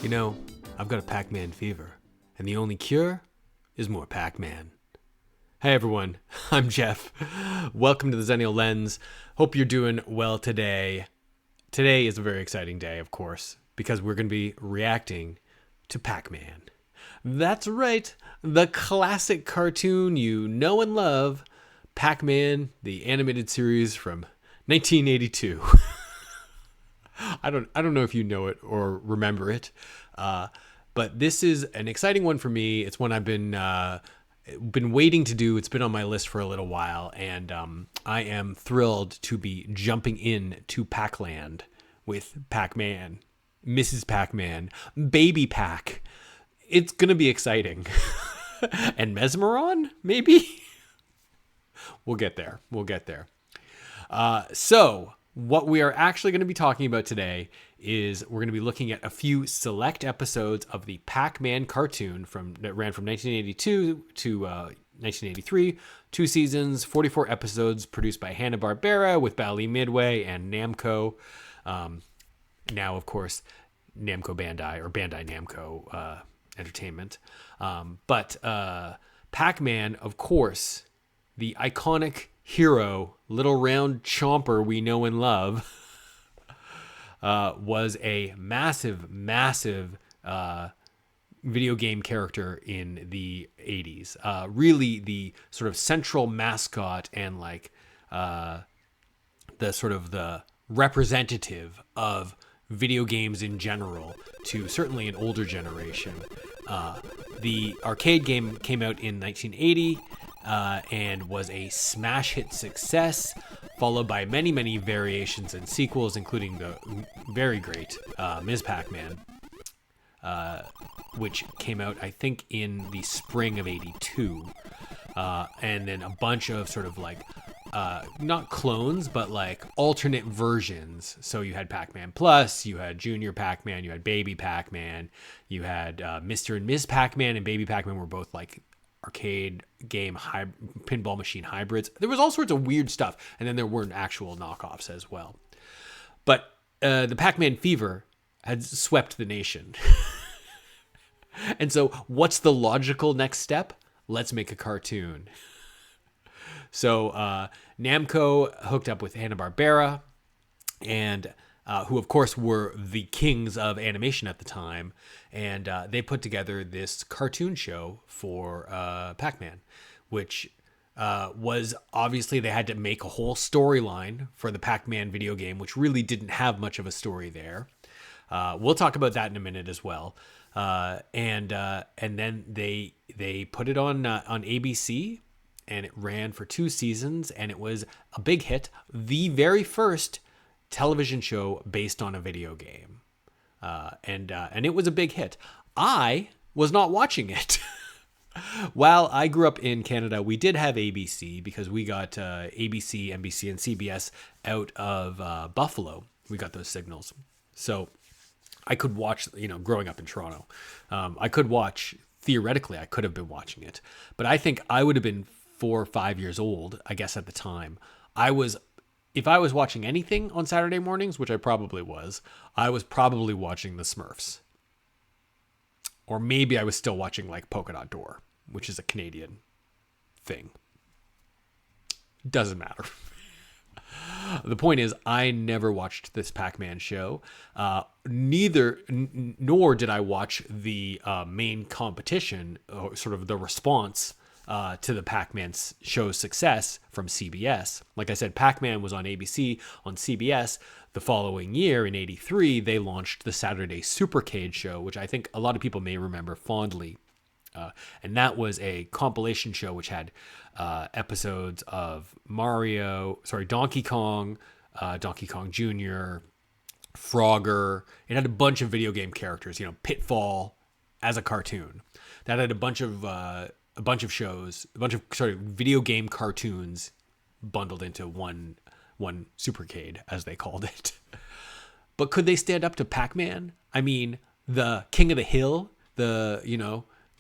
You know, I've got a Pac-Man fever, and the only cure is more Pac-Man. Hey everyone, I'm Jeff. Welcome to the XennialLens. Hope you're doing well today. Today is a very exciting day, of course, because we're going to be reacting to Pac-Man. That's right, the classic cartoon you know and love, Pac-Man, the animated series from 1982. I don't know if you know it or remember it, but this is an exciting one for me. It's one I've been waiting to do. It's been on my list for a little while, and I am thrilled to be jumping in to Pacland with Pac-Man, Mrs. Pac-Man, Baby Pac. It's gonna be exciting. And Mezmaron, maybe? We'll get there. So what we are actually going to be talking about today is we're going to be looking at a few select episodes of the Pac-Man cartoon that ran from 1982 to 1983, 2 seasons, 44 episodes, produced by Hanna-Barbara with Bally Midway and Namco. Now, of course, Namco Bandai or Bandai Namco Entertainment. But Pac-Man, of course, the iconic hero, little round chomper we know and love, was a massive video game character in the 80s. Really the sort of central mascot and like the representative of video games in general to certainly an older generation. The arcade game came out in 1980 and was a smash hit success, followed by many variations and sequels, including the very great Ms. Pac-Man, which came out, I think, in the spring of 82. And then a bunch of sort of like, not clones, but like alternate versions. So you had Pac-Man Plus, you had Junior Pac-Man, you had Baby Pac-Man, you had Mr. and Ms. Pac-Man, and Baby Pac-Man were both like arcade game pinball machine hybrids. There was all sorts of weird stuff, and then there weren't actual knockoffs as well. But the Pac-Man fever had swept the nation. And so what's the logical next step? Let's make a cartoon. So Namco hooked up with Hanna-Barbera, and who of course were the kings of animation at the time, and they put together this cartoon show for Pac-Man, which was obviously they had to make a whole storyline for the Pac-Man video game, which really didn't have much of a story there. We'll talk about that in a minute as well. And then they put it on ABC, and it ran for 2 seasons, and it was a big hit. The very first television show based on a video game. And it was a big hit. I was not watching it. While I grew up in Canada, we did have ABC because we got ABC, NBC, and CBS out of Buffalo. We got those signals. So I could watch, growing up in Toronto, I could watch, theoretically, I could have been watching it. But I think I would have been 4 or 5 years old, I guess, at the time. If I was watching anything on Saturday mornings, which I probably was probably watching the Smurfs. Or maybe I was still watching like Polka Dot Door, which is a Canadian thing. Doesn't matter. The point is, I never watched this Pac-Man show. Nor did I watch the main competition, or sort of the response to the Pac-Man show's success from CBS. Like I said, Pac-Man was on ABC. On CBS, the following year, in 83, they launched the Saturday Supercade show, which I think a lot of people may remember fondly. And that was a compilation show which had episodes of Donkey Kong, Donkey Kong Jr., Frogger. It had a bunch of video game characters, Pitfall as a cartoon. That had a bunch of shows, a bunch of video game cartoons bundled into one Supercade, as they called it. But could they stand up to Pac-Man? I mean, the king of the hill, the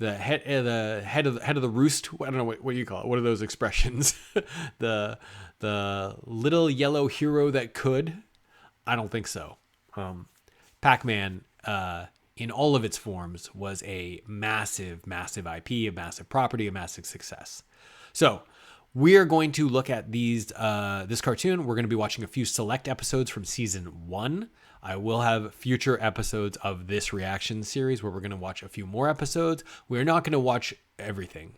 head of the roost. I don't know what you call it. What are those expressions? the little yellow hero that could. I don't think so. Pac-Man in all of its forms was a massive, massive IP, a massive property, a massive success. So we are going to look at this cartoon. We're going to be watching a few select episodes from season 1. I will have future episodes of this reaction series where we're going to watch a few more episodes. We're not going to watch everything.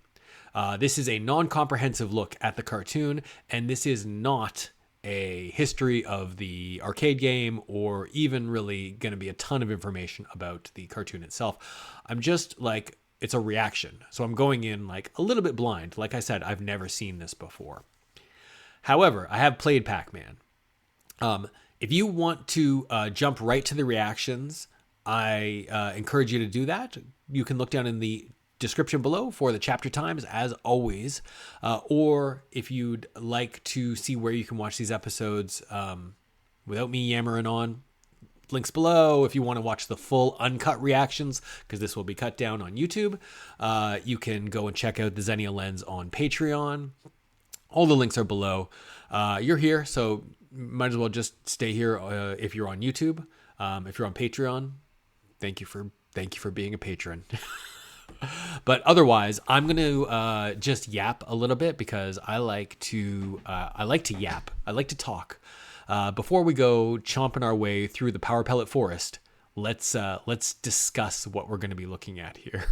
This is a non-comprehensive look at the cartoon, and this is not a history of the arcade game or even really going to be a ton of information about the cartoon itself. I'm just like, it's a reaction. So I'm going in like a little bit blind. Like I said, I've never seen this before. However, I have played Pac-Man. If you want to jump right to the reactions, I encourage you to do that. You can look down in the description below for the chapter times, as always. Or if you'd like to see where you can watch these episodes without me yammering on, links below. If you want to watch the full uncut reactions, because this will be cut down on YouTube, you can go and check out the XennialLens on Patreon. All the links are below. You're here, so might as well just stay here if you're on YouTube. If you're on Patreon, thank you for being a patron. But otherwise, I'm going to just yap a little bit because I like to yap. I like to talk. Before we go chomping our way through the Power Pellet forest, let's discuss what we're going to be looking at here.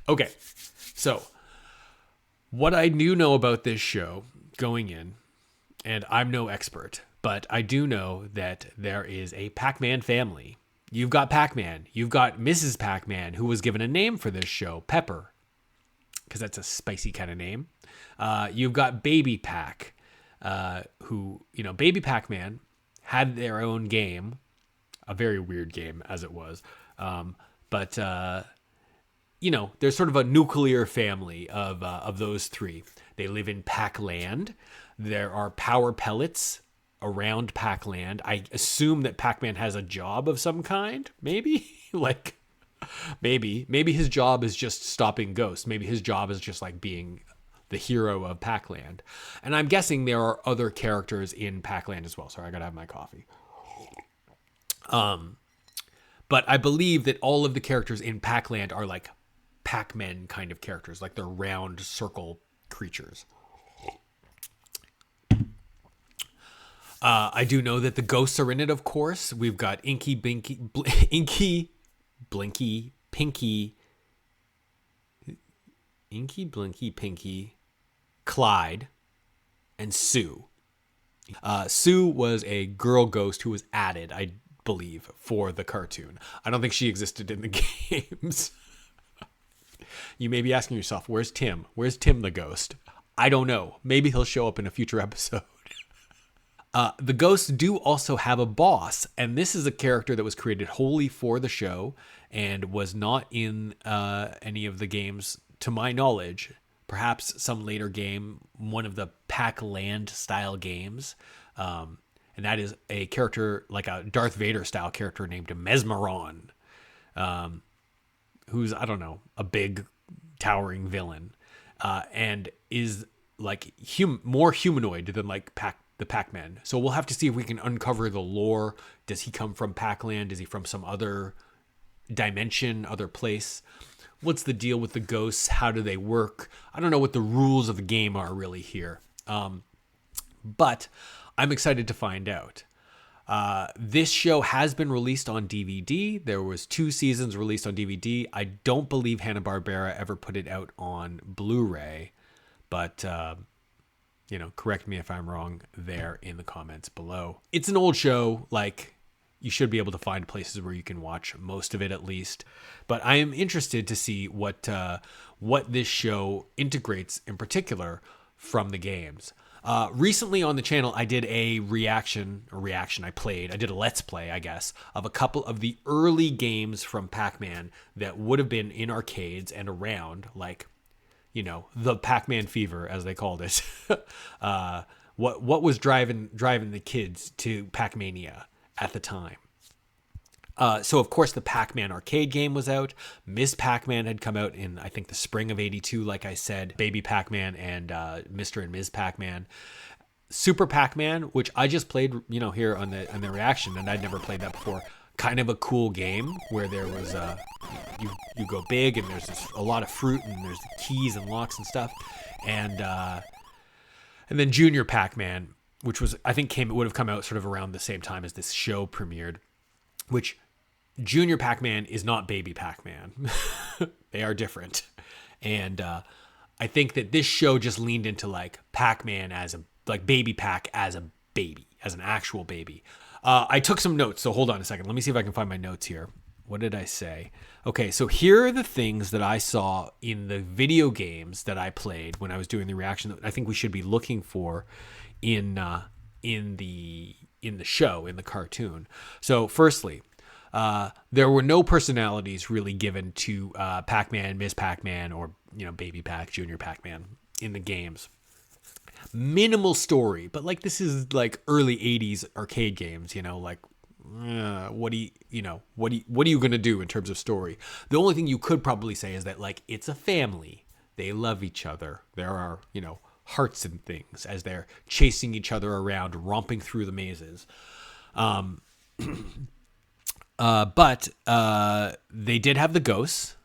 Okay, so what I do know about this show going in, and I'm no expert, but I do know that there is a Pac-Man family. You've got Pac-Man. You've got Mrs. Pac-Man, who was given a name for this show, Pepper, because that's a spicy kind of name. You've got Baby Pac, who, Baby Pac-Man had their own game, a very weird game as it was. But there's sort of a nuclear family of those three. They live in Pacland. There are Power Pellets around Pacland. I assume that Pac-Man has a job of some kind, maybe? Maybe his job is just stopping ghosts. Maybe his job is just like being the hero of Pacland. And I'm guessing there are other characters in Pacland as well. Sorry, I gotta have my coffee. But I believe that all of the characters in Pacland are like Pac-Men kind of characters, like they're round circle creatures. I do know that the ghosts are in it, of course. We've got Inky, Blinky, Pinky, Clyde, and Sue. Sue was a girl ghost who was added, I believe, for the cartoon. I don't think she existed in the games. You may be asking yourself, where's Tim? Where's Tim the ghost? I don't know. Maybe he'll show up in a future episode. The ghosts do also have a boss, and this is a character that was created wholly for the show and was not in any of the games, to my knowledge. Perhaps some later game, one of the Pac-Land style games, and that is a character like a Darth Vader style character named Mezmaron, who's, I don't know, a big towering villain, and is like more humanoid than like the Pac-Man. So we'll have to see if we can uncover the lore. Does he come from Pacland? Is he from some other dimension, other place? What's the deal with the ghosts? How do they work? I don't know what the rules of the game are really here. But I'm excited to find out. This show has been released on DVD. There was 2 seasons released on DVD. I don't believe Hanna-Barbera ever put it out on Blu-ray, but correct me if I'm wrong there in the comments below. It's an old show, like you should be able to find places where you can watch most of it at least. But I am interested to see what this show integrates in particular from the games. Recently on the channel, I did a I did a let's play, I guess, of a couple of the early games from Pac-Man that would have been in arcades and around, like, the Pac-Man fever, as they called it. What was driving the kids to Pac-Mania at the time. So, of course, the Pac-Man arcade game was out. Ms. Pac-Man had come out in, I think, the spring of '82, like I said. Baby Pac-Man and Mr. and Ms. Pac-Man. Super Pac-Man, which I just played, here on the reaction, and I'd never played that before, kind of a cool game where there was you go big and there's a lot of fruit and there's keys and locks and stuff, and then Junior Pac-Man, which was I think would have come out sort of around the same time as this show premiered, which Junior Pac-Man is not Baby Pac-Man. They are different, and I think that this show just leaned into like Pac-Man as Baby Pac as a baby, as an actual baby. I took some notes, so hold on a second. Let me see if I can find my notes here. What did I say? Okay, so here are the things that I saw in the video games that I played when I was doing the reaction that I think we should be looking for in the show, in the cartoon. So firstly, there were no personalities really given to Pac-Man, Ms. Pac-Man, or Baby Pac, Junior Pac-Man in the games. Minimal story, but like this is like early 80s arcade games, like what are you gonna do in terms of story? The only thing you could probably say is that like it's a family, they love each other, there are hearts and things as they're chasing each other around, romping through the mazes. But they did have the ghosts.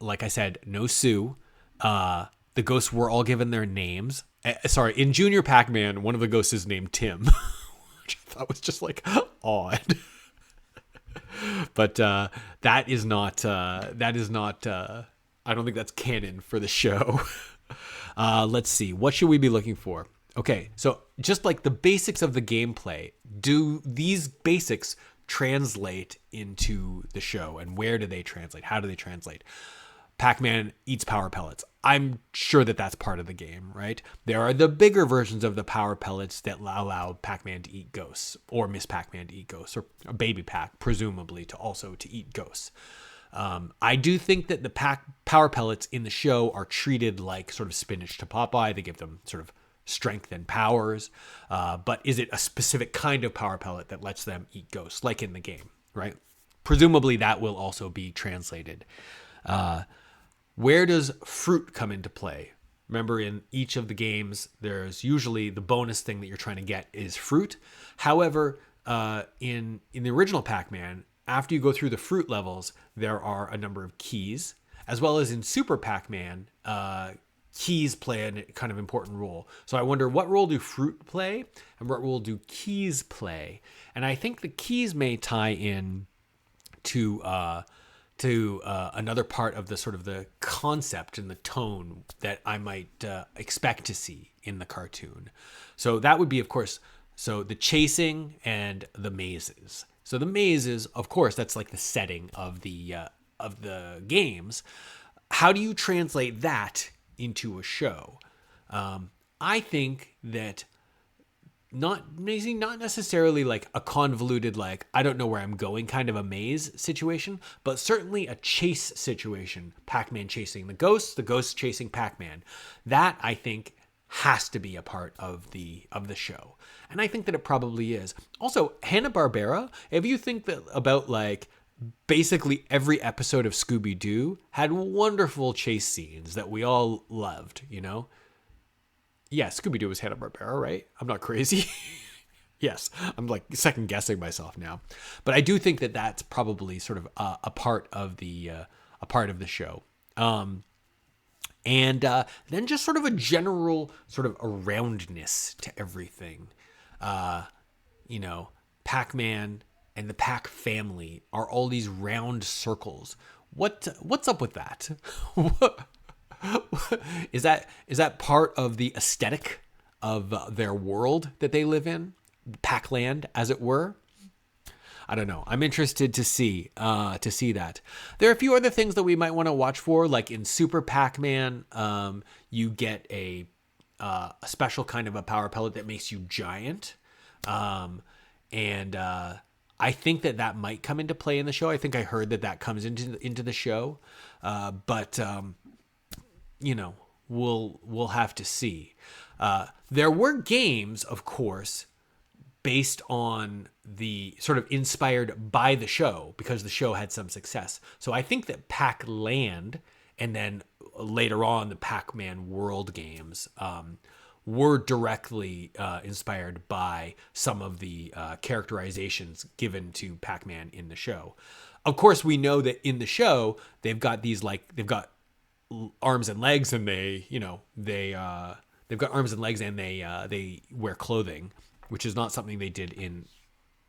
Like I said, no Sue. The ghosts were all given their names. Sorry, in Junior Pac-Man, one of the ghosts is named Tim, which I thought was just like odd. But that is not. I don't think that's canon for the show. Let's see. What should we be looking for? Okay, so just like the basics of the gameplay, do these basics translate into the show, and where do they translate? How do they translate? Pac-Man eats Power Pellets. I'm sure that that's part of the game, right? There are the bigger versions of the Power Pellets that allow Pac-Man to eat ghosts, or Miss Pac-Man to eat ghosts, or Baby Pac, presumably, to eat ghosts. I do think that the Power Pellets in the show are treated like sort of spinach to Popeye. They give them sort of strength and powers. But is it a specific kind of Power Pellet that lets them eat ghosts, like in the game, right? Presumably that will also be translated. Where does fruit come into play? Remember, in each of the games, there's usually the bonus thing that you're trying to get is fruit. However, in the original Pac-Man, after you go through the fruit levels, there are a number of keys, as well as in Super Pac-Man, keys play a kind of important role. So I wonder, what role do fruit play and what role do keys play? And I think the keys may tie in to another part of the sort of the concept and the tone that I might expect to see in the cartoon. So that would be, of course, so the chasing and the mazes. So the mazes, of course, that's like the setting of the games. How do you translate that into a show? I think that not necessarily like a convoluted, like, I don't know where I'm going kind of a maze situation, but certainly a chase situation. Pac-Man chasing the ghosts chasing Pac-Man. That, I think, has to be a part of the show. And I think that it probably is. Also, Hanna-Barbera, if you think that about like basically every episode of Scooby-Doo had wonderful chase scenes that we all loved, Yeah, Scooby-Doo was Hanna-Barbera, right? I'm not crazy. Yes, I'm like second guessing myself now. But I do think that that's probably sort of a part of the show. And then just sort of a general sort of a roundness to everything. Pac-Man and the Pac family are all these round circles. What's up with that? Is that part of the aesthetic of their world that they live in? Pacland, as it were? I don't know. I'm interested to see that. There are a few other things that we might want to watch for, like in Super Pac-Man, you get a special kind of a power pellet that makes you giant, and I think that might come into play in the show. I think I heard that comes into the show, but we'll have to see. There were games, of course, based on the sort of inspired by the show, because the show had some success. So I think that Pac-Land and then later on the Pac-Man World games were directly inspired by some of the characterizations given to Pac-Man in the show. Of course, we know that in the show they've got arms and legs, and they've got arms and legs, and they wear clothing, which is not something they did in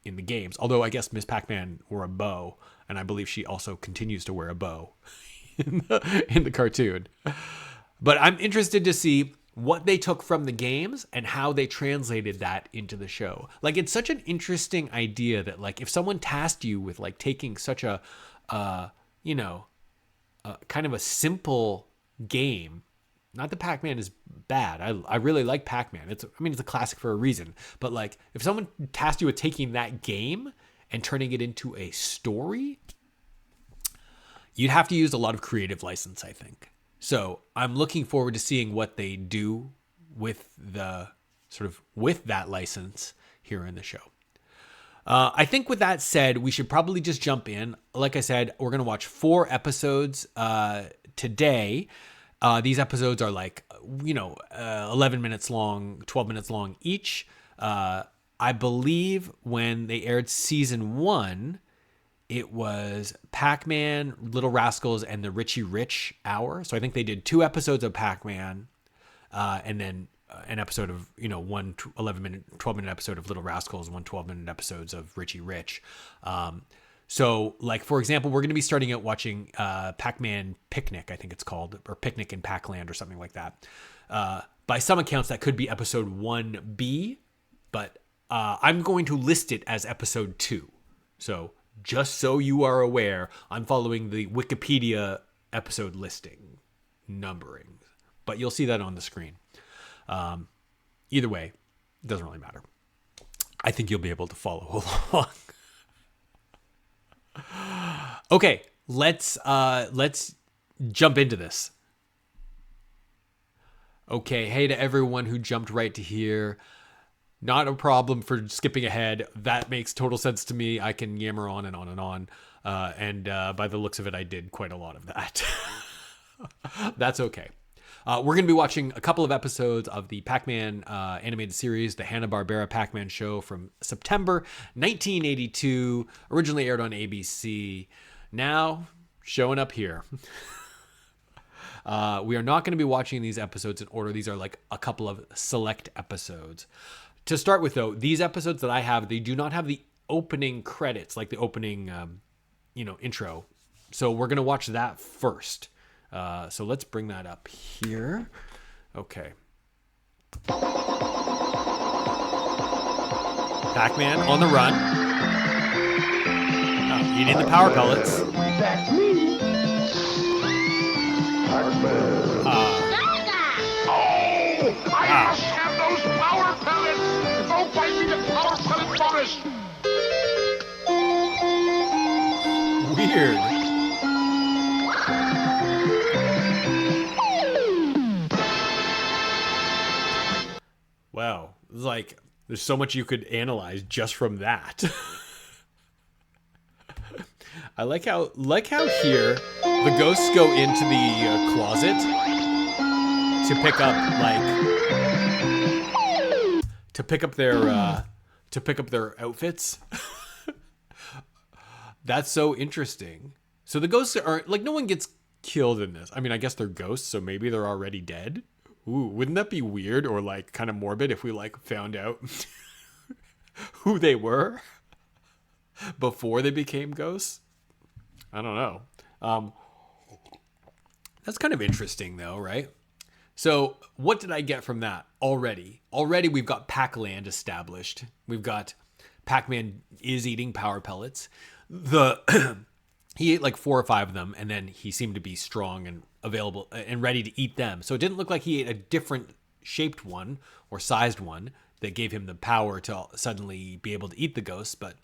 the games. Although I guess Miss Pac-Man wore a bow, and I believe she also continues to wear a bow in the cartoon. But I'm interested to see what they took from the games and how they translated that into the show. Like, it's such an interesting idea that, like, if someone tasked you with, like, taking such a kind of a simple game. Not that Pac-Man is bad. I really like Pac-Man. It's a classic for a reason. But, like, if someone tasked you with taking that game and turning it into a story, you'd have to use a lot of creative license, I think. So I'm looking forward to seeing what they do with that license here in the show. I think with that said, we should probably just jump in. Like I said, we're going to watch 4 episodes today. These episodes are 11 minutes long, 12 minutes long each. I believe when they aired season 1, it was Pac-Man, Little Rascals, and the Richie Rich Hour. So I think they did 2 episodes of Pac-Man, and then an episode of, one 12-minute episode of Little Rascals, 1 12-minute episodes of Richie Rich. So, like, for example, we're going to be starting out watching Pac-Man Picnic, I think it's called, or Picnic in Pacland or something like that. By some accounts, that could be episode 1B, but I'm going to list it as episode 2. So, just so you are aware, I'm following the Wikipedia episode listing numbering, but you'll see that on the screen. Either way, it doesn't really matter. I think you'll be able to follow along. Okay, let's jump into this. Okay, hey to everyone who jumped right to here. Not a problem for skipping ahead. That makes total sense to me. I can yammer on and on and on. And by the looks of it, I did quite a lot of that. That's okay. We're going to be watching a couple of episodes of the Pac-Man animated series, the Hanna-Barbera Pac-Man show from September 1982, originally aired on ABC. Now, showing up here. We are not going to be watching these episodes in order. These are like a couple of select episodes. To start with, though, these episodes that I have, they do not have the opening credits, like the opening, intro. So we're going to watch that first. So let's bring that up here. Okay. Pac-Man on the run. Eating the Power Pellets. That's me. Pac-Man. I must have those Power Pellets! Go find me the Power Pellet bonus! Weird. Wow. It's like, there's so much you could analyze just from that. I like how here the ghosts go into the closet to pick up their outfits. That's so interesting. So the ghosts aren't, like, no one gets killed in this. I mean, I guess they're ghosts, so maybe they're already dead. Ooh, wouldn't that be weird or like kind of morbid if we like found out who they were before they became ghosts? I don't know. That's kind of interesting though, right? So what did I get from that already? Already we've got Pacland established. We've got Pac-Man is eating Power Pellets. He ate like 4 or 5 of them, and then he seemed to be strong and available and ready to eat them. So it didn't look like he ate a different shaped one or sized one that gave him the power to suddenly be able to eat the ghosts, but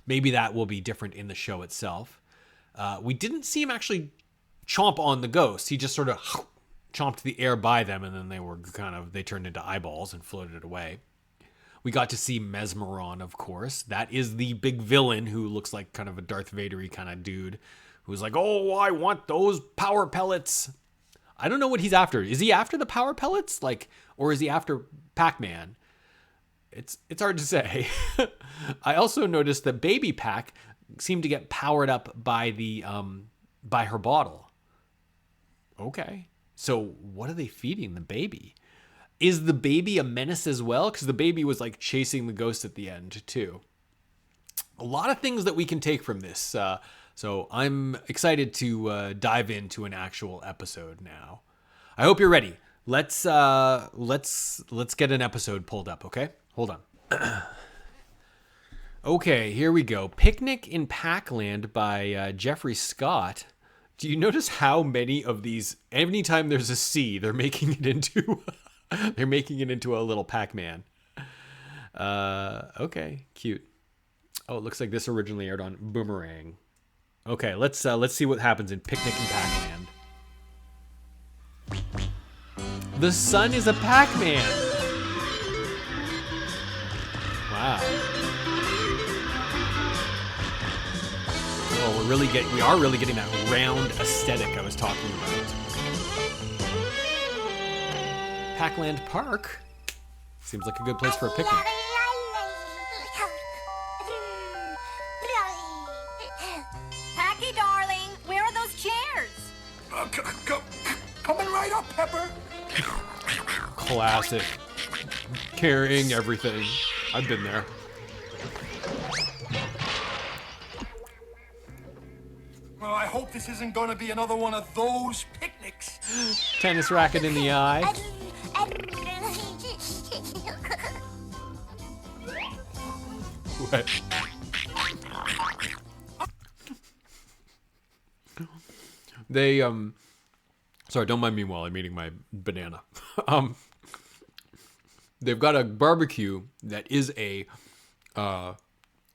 maybe that will be different in the show itself. We didn't see him actually chomp on the ghosts. He just sort of chomped the air by them, and then they turned into eyeballs and floated away. We got to see Mezmaron, of course. That is the big villain who looks like kind of a Darth Vader-y kind of dude who's like, oh, I want those Power Pellets. I don't know what he's after. Is he after the Power Pellets? Like, or is he after Pac-Man? It's hard to say. I also noticed that Baby Pac seemed to get powered up by the by her bottle. Okay. So what are they feeding the baby? Is the baby a menace as well? Because the baby was like chasing the ghost at the end too. A lot of things that we can take from this. So I'm excited to dive into an actual episode now. I hope you're ready. Let's get an episode pulled up, okay? Hold on. Okay, here we go. Picnic in Pacland by Jeffrey Scott. Do you notice how many of these, anytime there's a C, they're making it into a little Pac-Man. Okay, cute. Oh, it looks like this originally aired on Boomerang. Okay, let's see what happens in Picnic in Pacland. The sun is a Pac-Man. Wow. Oh, we are really getting that round aesthetic I was talking about. Pac-Land Park seems like a good place for a picnic. Packy, darling, where are those chairs? Coming right up, Pepper. Classic. Carrying everything. I've been there. Well, I hope this isn't going to be another one of those picnics. Tennis racket in the eye. What? They sorry, don't mind me while I'm eating my banana. They've got a barbecue that is a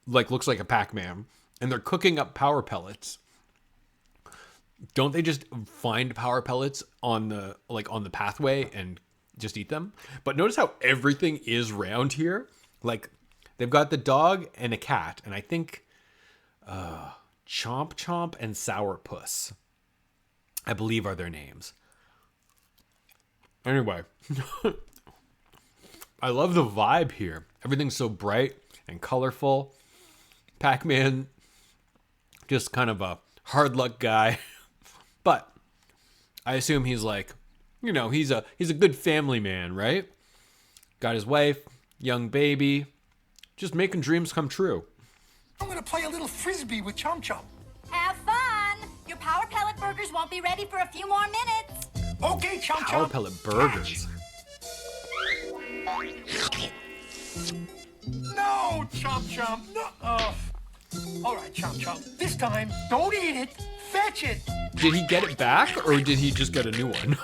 looks like a Pac-Man, and they're cooking up Power Pellets. Don't they just find Power Pellets on the pathway and just eat them? But notice how everything is round here. Like, they've got the dog and a cat, and I think Chomp-Chomp and Sour Puss, I believe, are their names. Anyway, I love the vibe here. Everything's so bright and colorful. Pac-Man, just kind of a hard luck guy. But I assume he's like, he's a good family man, right? Got his wife, young baby, just making dreams come true. I'm going to play a little frisbee with Chomp-Chomp. Have fun. Your Power Pellet burgers won't be ready for a few more minutes. Okay, Chomp-Chomp. Power Pellet burgers. No, Chomp-Chomp. No. All right, Chomp-Chomp. This time, don't eat it. Fetch it. Did he get it back, or did he just get a new one?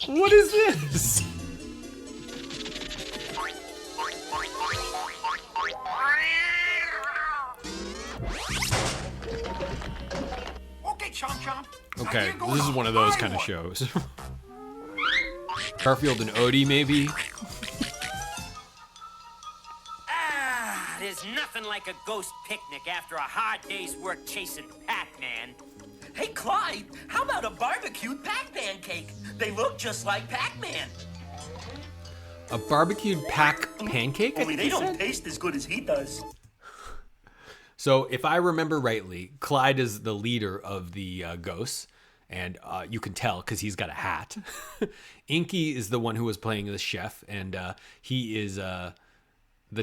What is this? Okay, Chomp-Chomp. Okay, this is one of those kind of shows. Garfield and Odie, maybe? There's nothing like a ghost picnic after a hard day's work chasing Pac-Man. Hey, Clyde, how about a barbecued Pac-Man cake? They look just like Pac-Man. A barbecued pancake? I Only think they he don't said? taste as good as he does. So, if I remember rightly, Clyde is the leader of the ghosts, and you can tell because he's got a hat. Inky is the one who was playing the chef, and he is the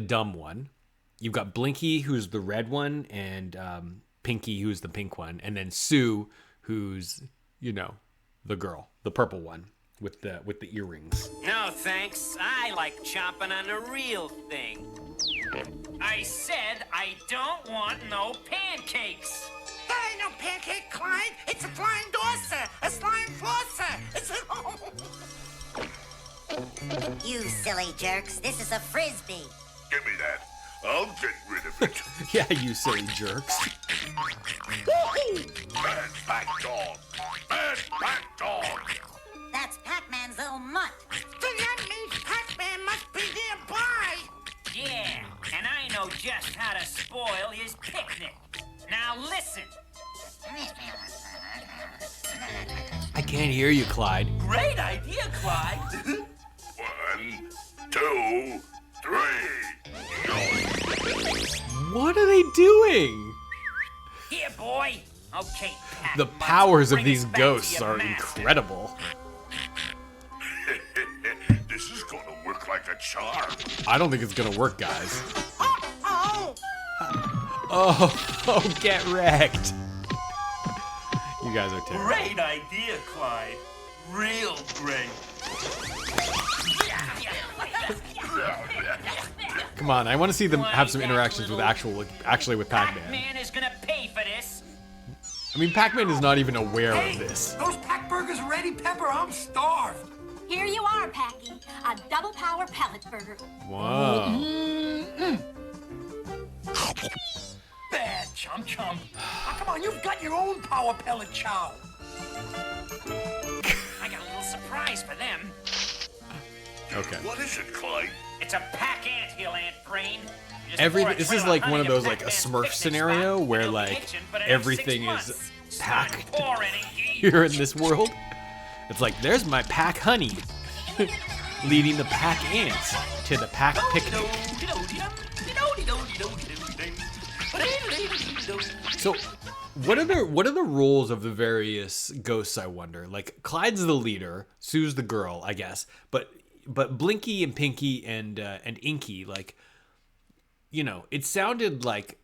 dumb one. You've got Blinky, who's the red one, and Pinky, who's the pink one, and then Sue, who's the girl, the purple one with the earrings. No, thanks. I like chomping on the real thing. I said I don't want no pancakes. That ain't no pancake, Clyde. It's a flying doorster, a slime flosser. It's You silly jerks, this is a frisbee. Give me that. I'll get rid of it. Yeah, you silly jerks. Bad back dog. Bad back dog. That's Pac-Man's little mutt. Then that means Pac-Man must be nearby. know just how to spoil his picnic. Now listen. I can't hear you, Clyde. Great idea, Clyde. 1, 2, 3. What are they doing? Here, boy. Okay, Pac, The let's powers of bring these us back to ghosts your are master. incredible. This is gonna work like a charm. I don't think it's gonna work, guys. Oh, get wrecked. You guys are terrible. Great idea, Clyde. Real great. Come on, I want to see them have some interactions with actually with Pac-Man. Pac-Man is gonna pay for this. I mean, Pac-Man is not even aware Hey, of this. those Pac burgers ready, Pepper? I'm starved. Here you are, Packy. A double Power Pellet burger. Wow. Bad, Chomp-Chomp. Oh, come on, you've got your own Power Pellet chow. I got a little surprise for them. Okay. What is it, Clyde? It's a pack-ant-hill, Ant Brain. Just Everything. pour a This is trail like of one of honey those to like a Pac-Man's Smurf picnic scenario spot. where It'll be like kitchen for the next everything 6 is months. packed Start pouring and eat. here in this world. It's like there's my pack honey, leading the pack ants to the pack picnic. So, what are the roles of the various ghosts? I wonder. Like Clyde's the leader, Sue's the girl, I guess. But Blinky and Pinky and Inky, like, you know, it sounded like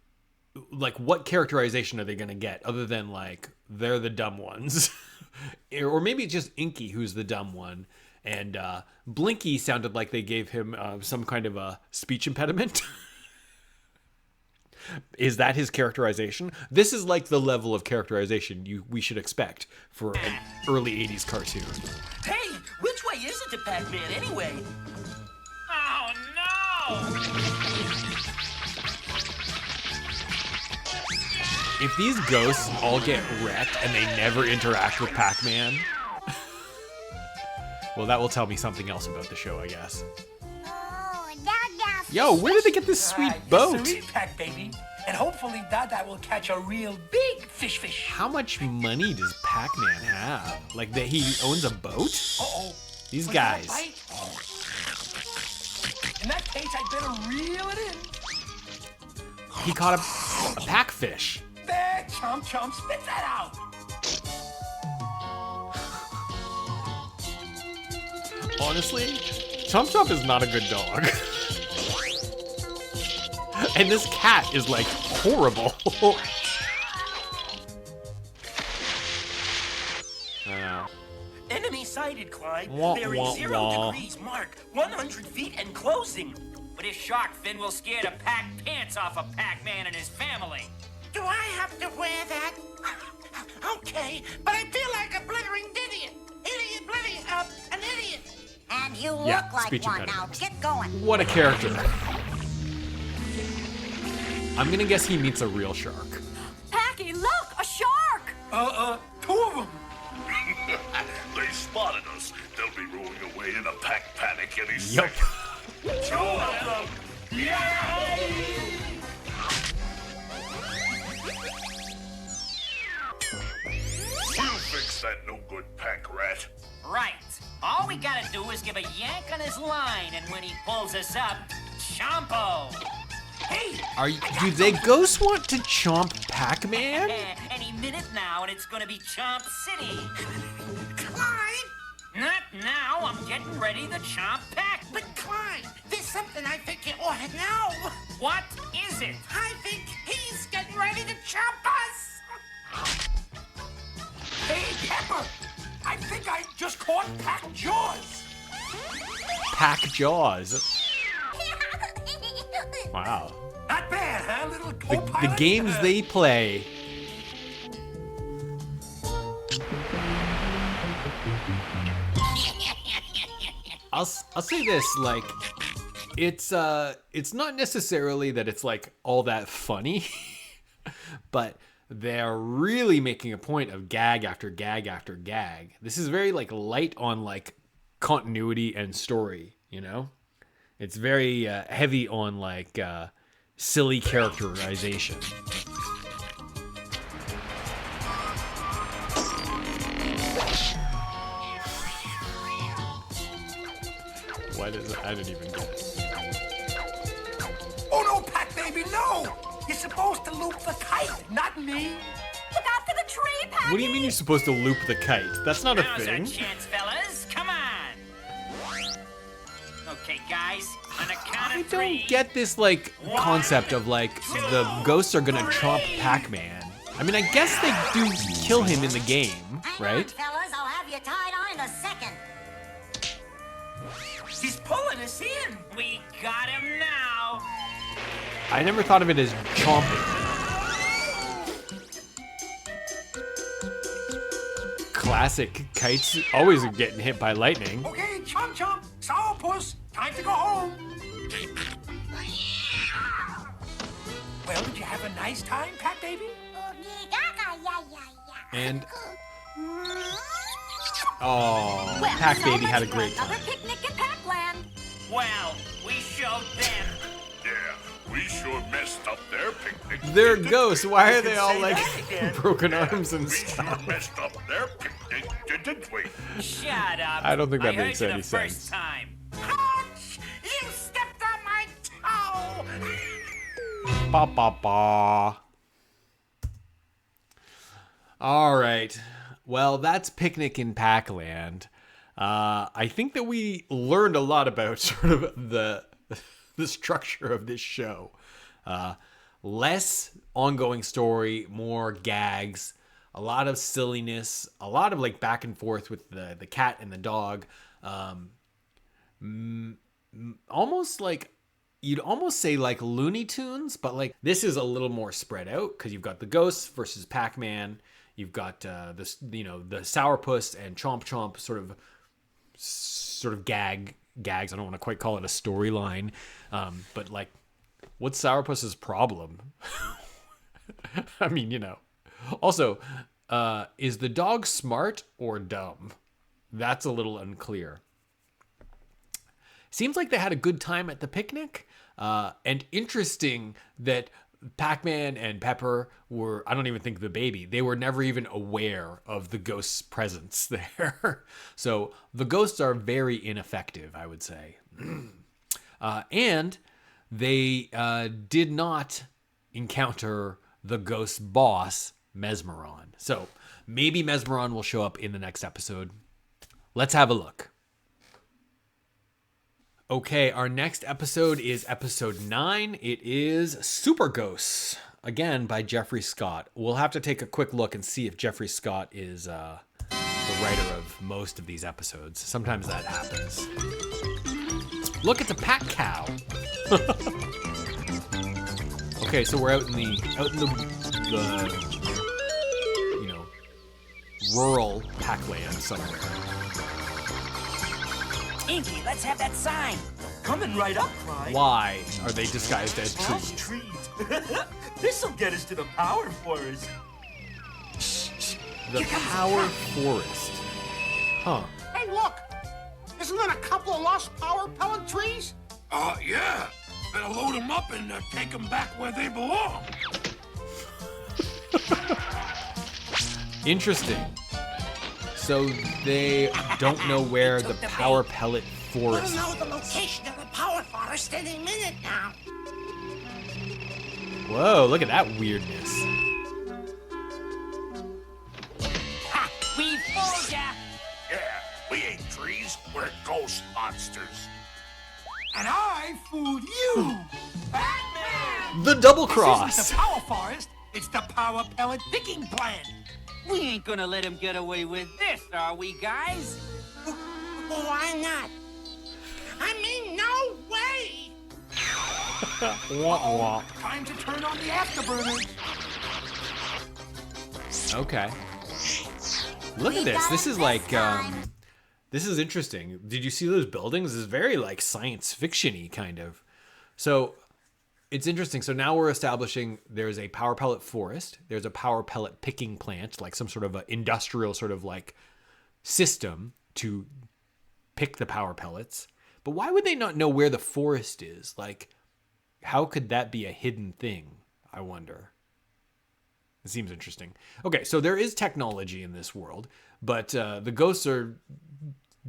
what characterization are they gonna get other than like they're the dumb ones, or maybe it's just Inky who's the dumb one, and Blinky sounded like they gave him some kind of a speech impediment. Is that his characterization? This is like the level of characterization we should expect for an early 80s cartoon. Hey, which way is it to Pac-Man anyway? Oh no! If these ghosts all get wrecked and they never interact with Pac-Man, well, that will tell me something else about the show, I guess. Oh, Dada. Yo, where did they get this sweet Yes, boat? sirree, Pac-Baby. And hopefully Dada will catch a real big fish. How much money does Pac-Man have? Like that he owns a boat? Uh-oh. These Was that a guys. bite? In that case, I'd better reel it in. He caught a packfish. Bad, Chomp-Chomp, spit that out. Honestly, Chomp-Chomp is not a good dog. And this cat is like horrible. Enemy sighted, Clyde. Wah, Bearing wah, 0 wah. degrees mark, 100 feet and closing. But his shark fin will scare the pack pants off of Pac-Man and his family. Do I have to wear that? Okay, but I feel like a blithering idiot. An idiot. And you Yeah, look like speech one impediment. now. Get going. What a character. I'm gonna guess he meets a real shark. Packy, look, a shark! Two of them. They spotted us. They'll be rolling away in a pack panic any Yup. second. We'll fix that no good pack rat. Right. All we gotta do is give a yank on his line, and when he pulls us up, Chompo! Hey, Do they ghosts want to chomp Pac-Man? Any minute now, and it's gonna be Chomp City. Clyde? Not now, I'm getting ready to chomp Pac. But Clyde, there's something I think you ought to know. What is it? I think he's getting ready to chomp us. hey, Pepper. I think I just caught Pac Jaws. Pack Jaws. Wow. Not bad, huh, little The co-pilot? games they play. I'll say this, like, it's not necessarily that it's like all that funny, but they're really making a point of gag after gag after gag. This is very like light on like continuity and story, you know? It's very heavy on like silly characterization. What is it? I didn't even get it. Oh no, Pac-Baby, no! You're supposed to loop the kite, not me. Look out for the tree, Pac. What do you mean you're supposed to loop the kite? That's not a Now's our thing. chance, fellas. Come on. Okay, guys. On a count I of three. don't get this, like, concept of, like, the ghosts are gonna chomp Pac-Man. I mean, I guess they do kill him in the game, Hang on, right? fellas, I'll have you tied on in a second. He's pulling us in. We got him now. I never thought of it as chomping. Classic kites always getting hit by lightning. Okay, Chomp-Chomp, Sour Puss, time to go home. Well, did you have a nice time, Pac-Baby? And oh, Well, Pac-Baby so had a much for great another time. picnic in Pacland. Well, we showed them. Yeah, we sure messed up their picnic. They're ghosts. Why are they all say like that again. broken arms and We sure stuff? messed up their picnic, didn't we? Shut up. I don't think that I makes heard you any the sense. First time. Ouch! You stepped on my toe! Ba ba ba. All right. Well, that's Picnic in Pac-Land. I think that we learned a lot about sort of the structure of this show. Less ongoing story, more gags, a lot of silliness, a lot of like back and forth with the cat and the dog. Almost like you'd almost say like Looney Tunes, but like this is a little more spread out because you've got the ghosts versus Pac-Man. You've got this, the Sour Puss and Chomp-Chomp sort of gags. I don't want to quite call it a storyline, but like, what's Sour Puss's problem? I mean, Also, is the dog smart or dumb? That's a little unclear. Seems like they had a good time at the picnic, and interesting that Pac-Man and Pepper were, I don't even think the baby, they were never even aware of the ghost's presence there. So the ghosts are very ineffective, I would say. And they did not encounter the ghost's boss, Mezmaron. So maybe Mezmaron will show up in the next episode. Let's have a look. Okay, our next episode is episode 9. It is Super Ghosts, again by Jeffrey Scott. We'll have to take a quick look and see if Jeffrey Scott is the writer of most of these episodes. Sometimes that happens. Look, it's a pack cow. Okay, so we're out in the rural Pac-Land somewhere. Inky, let's have that sign. Coming right up, Clyde. Why are they disguised as House trees? trees. This'll get us to the Power Forest. The Power Forest. Huh. Hey, look! Isn't that a couple of lost Power Pellet trees? Yeah. Better load them up and take them back where they belong. Interesting. So they don't know where the Power Pellet We'll Forest know the is. location of the Power Forest any minute now. Whoa, look at that weirdness. Ha! We fooled ya. Yeah, we ain't trees. We're ghost monsters. And I fooled you, Pac-Man! The double This cross. isn't the Power Forest, it's the Power Pellet picking plant. We ain't gonna let him get away with this, are we, guys? Why not? I mean, no way! Wah, wah. Time to turn on the afterburners. Okay. Look at this. This is like, this is interesting. Did you see those buildings? This is very like science fiction-y kind of. So it's interesting. So now we're establishing there's a Power Pellet forest. There's a Power Pellet picking plant, like some sort of a industrial sort of like system to pick the Power Pellets. But why would they not know where the forest is? Like, how could that be a hidden thing? I wonder. It seems interesting. Okay, so there is technology in this world, but the ghosts are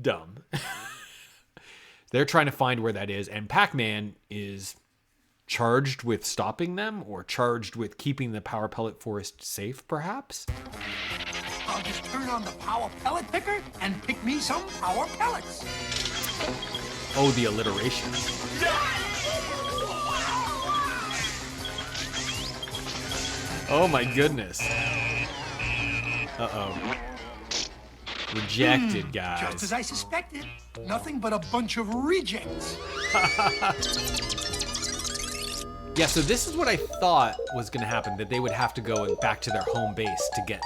dumb. They're trying to find where that is, and Pac-Man is charged with stopping them, or charged with keeping the Power Pellet Forest safe, perhaps? I'll just turn on the Power Pellet picker and pick me some Power Pellets. Oh, the alliteration. Oh my goodness. Uh-oh. Rejected, guys. Just as I suspected. Nothing but a bunch of rejects. Yeah, so this is what I thought was going to happen, that they would have to go back to their home base to get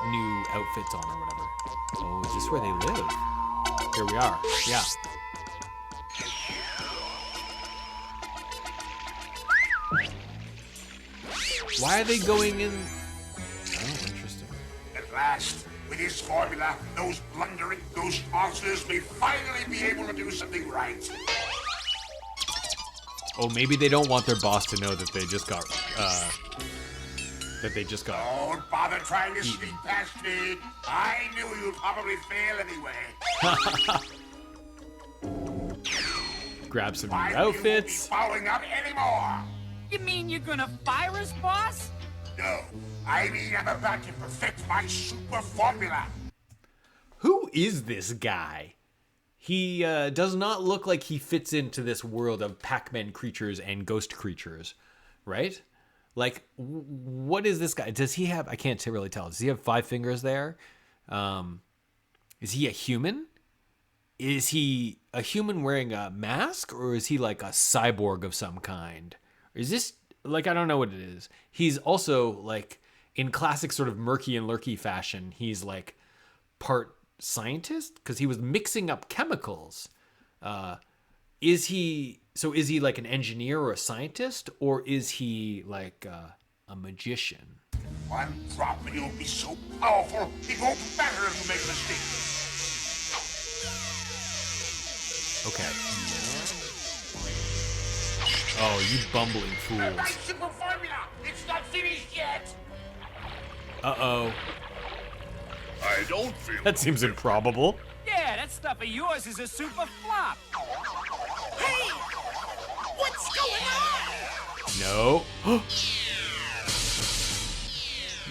new outfits on or whatever. Oh, is this where they live? Here we are. Yeah. Why are they going in? Oh, interesting. At last, with his formula, those blundering ghost monsters may finally be able to do something right. Oh, maybe they don't want their boss to know that they just got, Don't bother trying to sneak past me. I knew you'd probably fail anyway. grab some new Why outfits. you won't be following up anymore? You mean you're gonna fire us, boss? No, I mean I'm about to perfect my super formula. Who is this guy? He does not look like he fits into this world of Pac-Man creatures and ghost creatures, right? Like, what is this guy? Does he have, I can't really tell. Does he have 5 fingers there? Is he a human? Is he a human wearing a mask? Or is he like a cyborg of some kind? Is this, like, I don't know what it is. He's also, like, in classic sort of murky and lurky fashion, he's like part scientist, because he was mixing up chemicals. Is he like an engineer or a scientist, or is he like a magician? One drop and you'll be so powerful, it won't matter if you make a mistake. Okay. Oh, you bumbling My fools. super formula, it's not finished yet. Uh-oh. I don't feel That seems improbable. Yeah, that stuff of yours is a super flop. Hey! What's going on? No.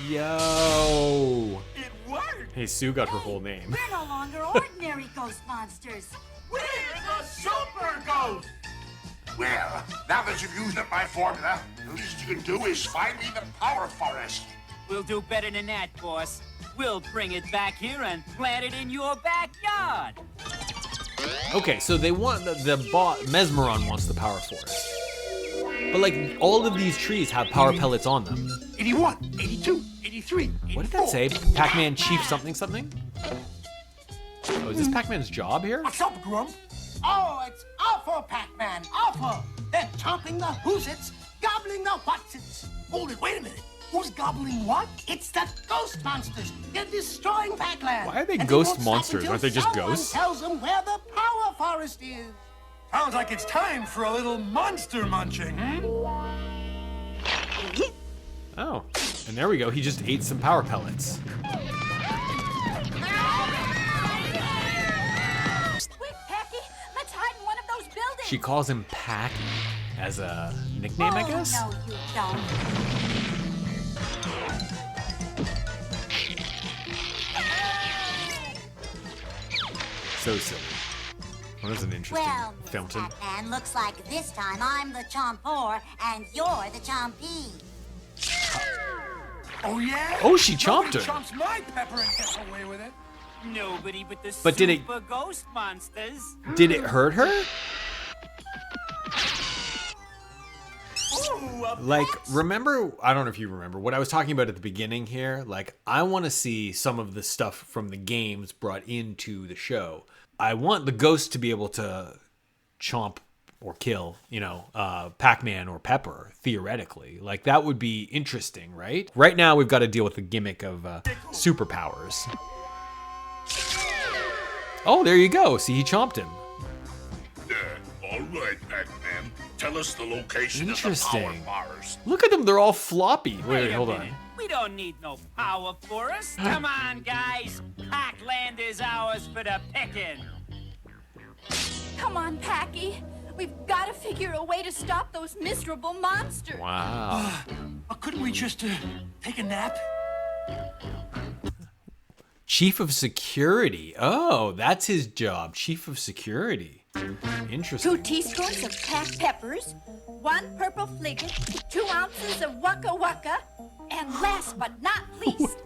Yo. It worked. Hey, Sue got her whole name. We're no longer ordinary ghost monsters. We're the Super Ghosts. Well, now that you've used up my formula, the least you can do is find me the Power Forest. We'll do better than that, boss. We'll bring it back here and plant it in your backyard. Okay, so they want Mezmaron wants the Power Forest. But like all of these trees have power pellets on them. 81, 82, 83, 84. What did that say? Pac-Man Chief something something? Oh, is this Pac-Man's job here? What's up, Grump? Oh, it's awful, Pac-Man, awful. They're chomping the who's-its, gobbling the what's-its. Hold it, wait a minute. Who's gobbling what? It's the ghost monsters. They're destroying Pac-Land. Why are they And ghost won't stop monsters? until Aren't they just someone ghosts? tells them where the power forest is. Sounds like it's time for a little monster munching, Oh, and there we go. He just ate some power pellets. Quick, Packy, let's hide in one of those buildings. She calls him Packy as a nickname, I guess? Oh, no, you don't. So silly. What is an interesting Well, Miss fountain? Pac-Man, looks like this time I'm the Chompor and you're the Chompy. Oh, yeah? Oh, she chomped her. Nobody chomps my pepper and gets away with it. Nobody but the But did it- super ghost monsters. Did it hurt her? Ooh, a Like, pet? remember, I don't know if you remember, what I was talking about at the beginning here? Like, I want to see some of the stuff from the games brought into the show. I want the ghost to be able to chomp or kill, Pac-Man or Pepper, theoretically. Like, that would be interesting, right? Right now, we've got to deal with the gimmick of superpowers. Oh, there you go. See, he chomped him. All right, Pac-Man. tell us the location of the Interesting. power bars. Look at them. They're all floppy. Wait Wait, a hold minute. on. We don't need no power for us. Come on, guys. Pacland is ours for the picking. Come on, Packy. We've got to figure a way to stop those miserable monsters. Wow. Couldn't we just take a nap? Chief of Security. Oh, that's his job. Chief of Security. 2 Interesting. teaspoons of packed peppers, 1 purple fligot, 2 ounces of waka waka, and last but not least,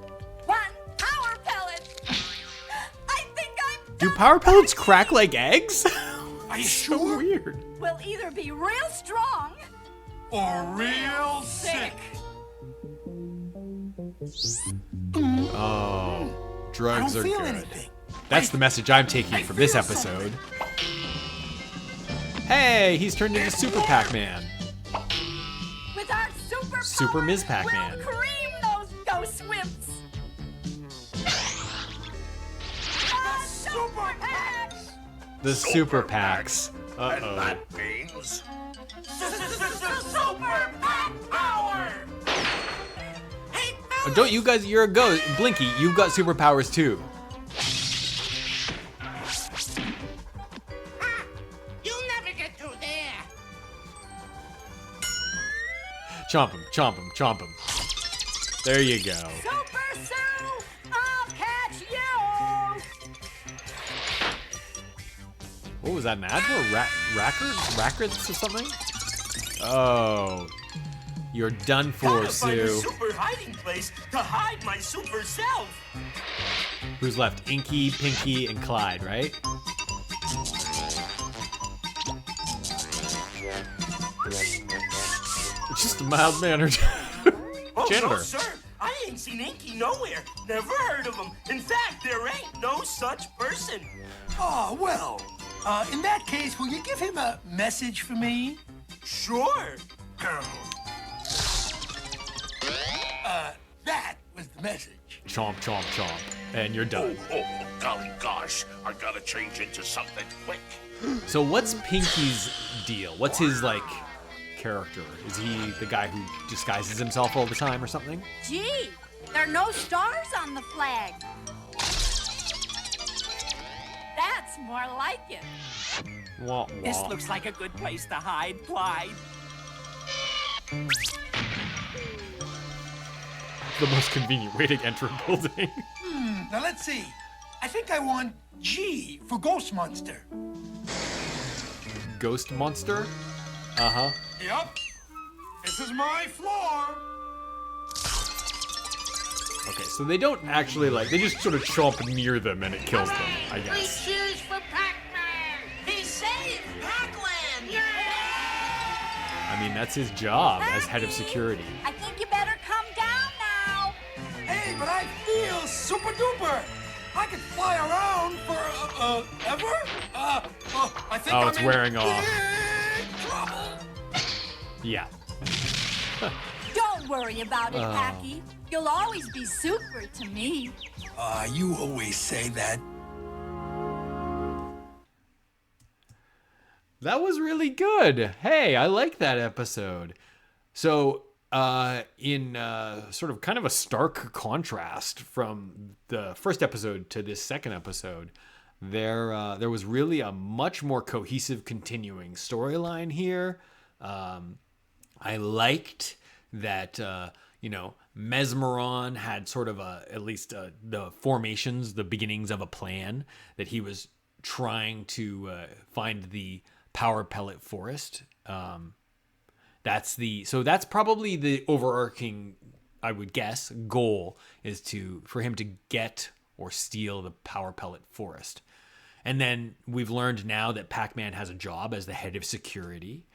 1 power pellet. I think I'm Do done, power pellets Packy. crack like eggs? Are you So sure? weird. We'll either be real strong Or real sick? Oh, I drugs don't are feel good. anything. That's the message I'm taking from this feel episode. Hey, he's turned into Super Pac-Man. with our Super power, Ms. Pac-Man. We'll cream those ghost swimps. Super Packs. The Super Packs. And Uh-oh. that means... Super Pac Power! Hey, Oh, don't you guys, you're a ghost. Blinky, you've got superpowers too. you'll never get through there. Chomp him, chomp him, chomp him. There you go. Super Sue, I'll catch you. What was that, an ad for? Rackets or something? Oh. You're done for, Gotta find a Sue. super hiding place to hide my super self. Who's left? Inky, Pinky, and Clyde, right? It's just a mild-mannered Oh, janitor. no, sir. I ain't seen Inky nowhere. Never heard of him. In fact, there ain't no such person. Oh, well. In that case, will you give him a message for me? Sure. That was the message. Chomp, chomp, chomp. And you're done. Oh, golly gosh, I gotta change into something quick. So what's Pinky's deal? What's his, like, character? Is he the guy who disguises himself all the time or something? Gee, there are no stars on the flag. That's more like it. Wah, wah. This looks like a good place to hide, Clyde. The most convenient way to enter a building. Now, let's see. I think I want G for Ghost Monster. Ghost monster? Uh-huh. Yep. This is my floor. Okay, so they don't actually, like, they just sort of chomp near them and it kills them, I guess. Cheers for Pac-Man! He saved Pacland! I mean, that's his job as head of security. I think you better come down now. Hey, but I feel super duper. I could fly around for, ever? I think Oh, I'm it's in wearing off. big trouble. Yeah. Don't worry about it, Packy. You'll always be super to me. You always say that. That was really good. Hey, I like that episode. So, in sort of kind of a stark contrast from the first episode to this second episode, there was really a much more cohesive continuing storyline here. I liked that, Mezmaron had sort of at least the formations, the beginnings of a plan that he was trying to find the Power Pellet forest. That's probably the overarching, I would guess, goal is for him to get or steal the Power Pellet forest. And then we've learned now that Pac-Man has a job as the head of security.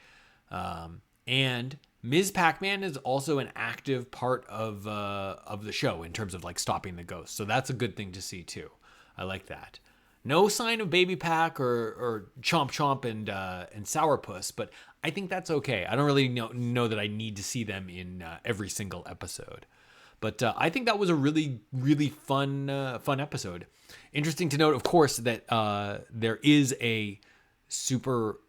And Ms. Pac-Man is also an active part of the show in terms of like stopping the ghosts. So that's a good thing to see too. I like that. No sign of Baby Pac or Chomp-Chomp and Sour Puss, but I think that's okay. I don't really know that I need to see them in every single episode. But I think that was a really, really fun episode. Interesting to note, of course, that there is a Super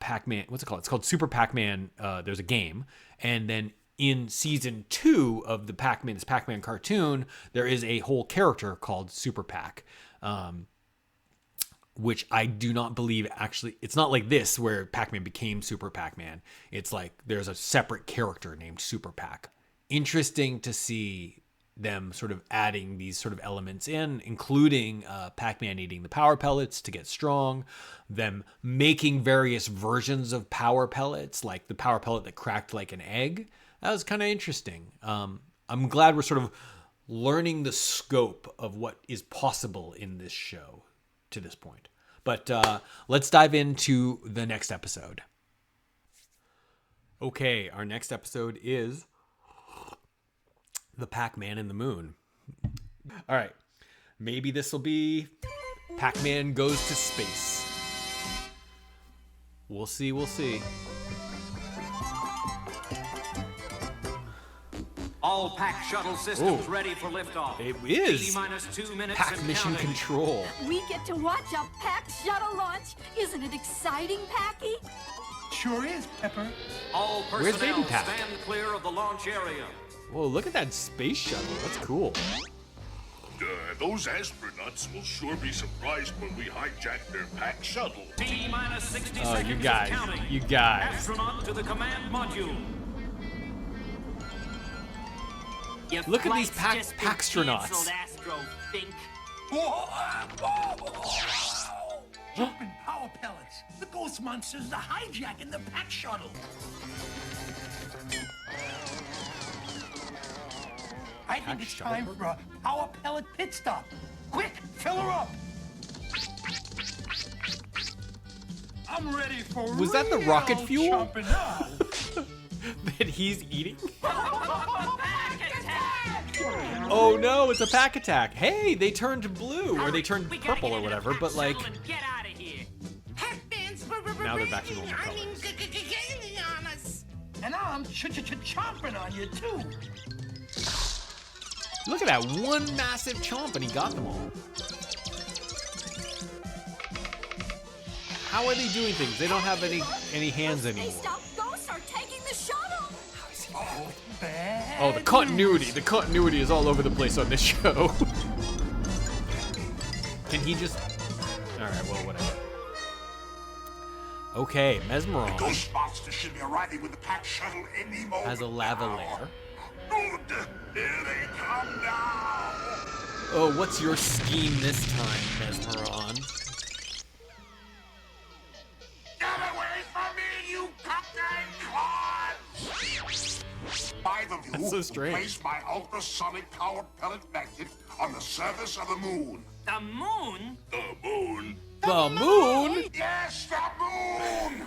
Pac-Man. What's it called? It's called Super Pac-Man. There's a game, and then in season 2 of the this Pac-Man cartoon, there is a whole character called Super Pac, which I do not believe actually. It's not like this where Pac-Man became Super Pac-Man. It's like there's a separate character named Super Pac. Interesting to see them sort of adding these sort of elements in, including Pac-Man eating the Power Pellets to get strong, them making various versions of Power Pellets, like the Power Pellet that cracked like an egg. That was kind of interesting. I'm glad we're sort of learning the scope of what is possible in this show to this point. But let's dive into the next episode. Okay, our next episode is The Pac-Man and the Moon. All right, maybe this will be Pac-Man Goes to Space. We'll see, we'll see. All Pac shuttle systems ready for liftoff. It is T-2 minutes Pac and Mission counting. Control. We get to watch a Pac shuttle launch. Isn't it exciting, Packy? Sure is, Pepper. All Where's personnel Baby Pac? stand clear of the launch area. Whoa, look at that space shuttle. That's cool. Those astronauts will sure be surprised when we hijack their Pac shuttle. T-minus 60 Oh, seconds you and guys. counting. You guys. Astronaut to the command module. Your Look at these flight's just been Pac-stronauts. canceled, Astro-Fink. Jumping Power Pellets. The ghost monsters are hijacking the Pac shuttle. I think it's time for a Power Pellet pit stop. Quick, fill her up. I'm ready for Was that the real rocket fuel? chomping now. That he's eating? Oh no, it's a Pac attack. Hey, they turned blue, or they turned We gotta purple get or into the whatever, Pac but like, shuttle and get out of here. Pac-Man's now they're back to normal I mean, colors. gaining on us. And I'm chomping on you too. Look at that one massive chomp, and he got them all. How are they doing things? They don't have any hands anymore. Spaced-out ghosts are taking the shuttle. Bad Oh, the continuity. The continuity is all over the place on this show. Can he just... Alright, well, whatever. Okay, Mezmaron Ghost monsters should be arriving with the Pac shuttle any moment. has a lava now. lair. Good. Here they come now. Oh, what's your scheme this time, Mezmaron? Get away from me, you cockeyed clods! 5 of you That's so strange. place my ultrasonic power pellet magnet on the surface of the moon. The moon? The moon? The moon? Yes, the moon!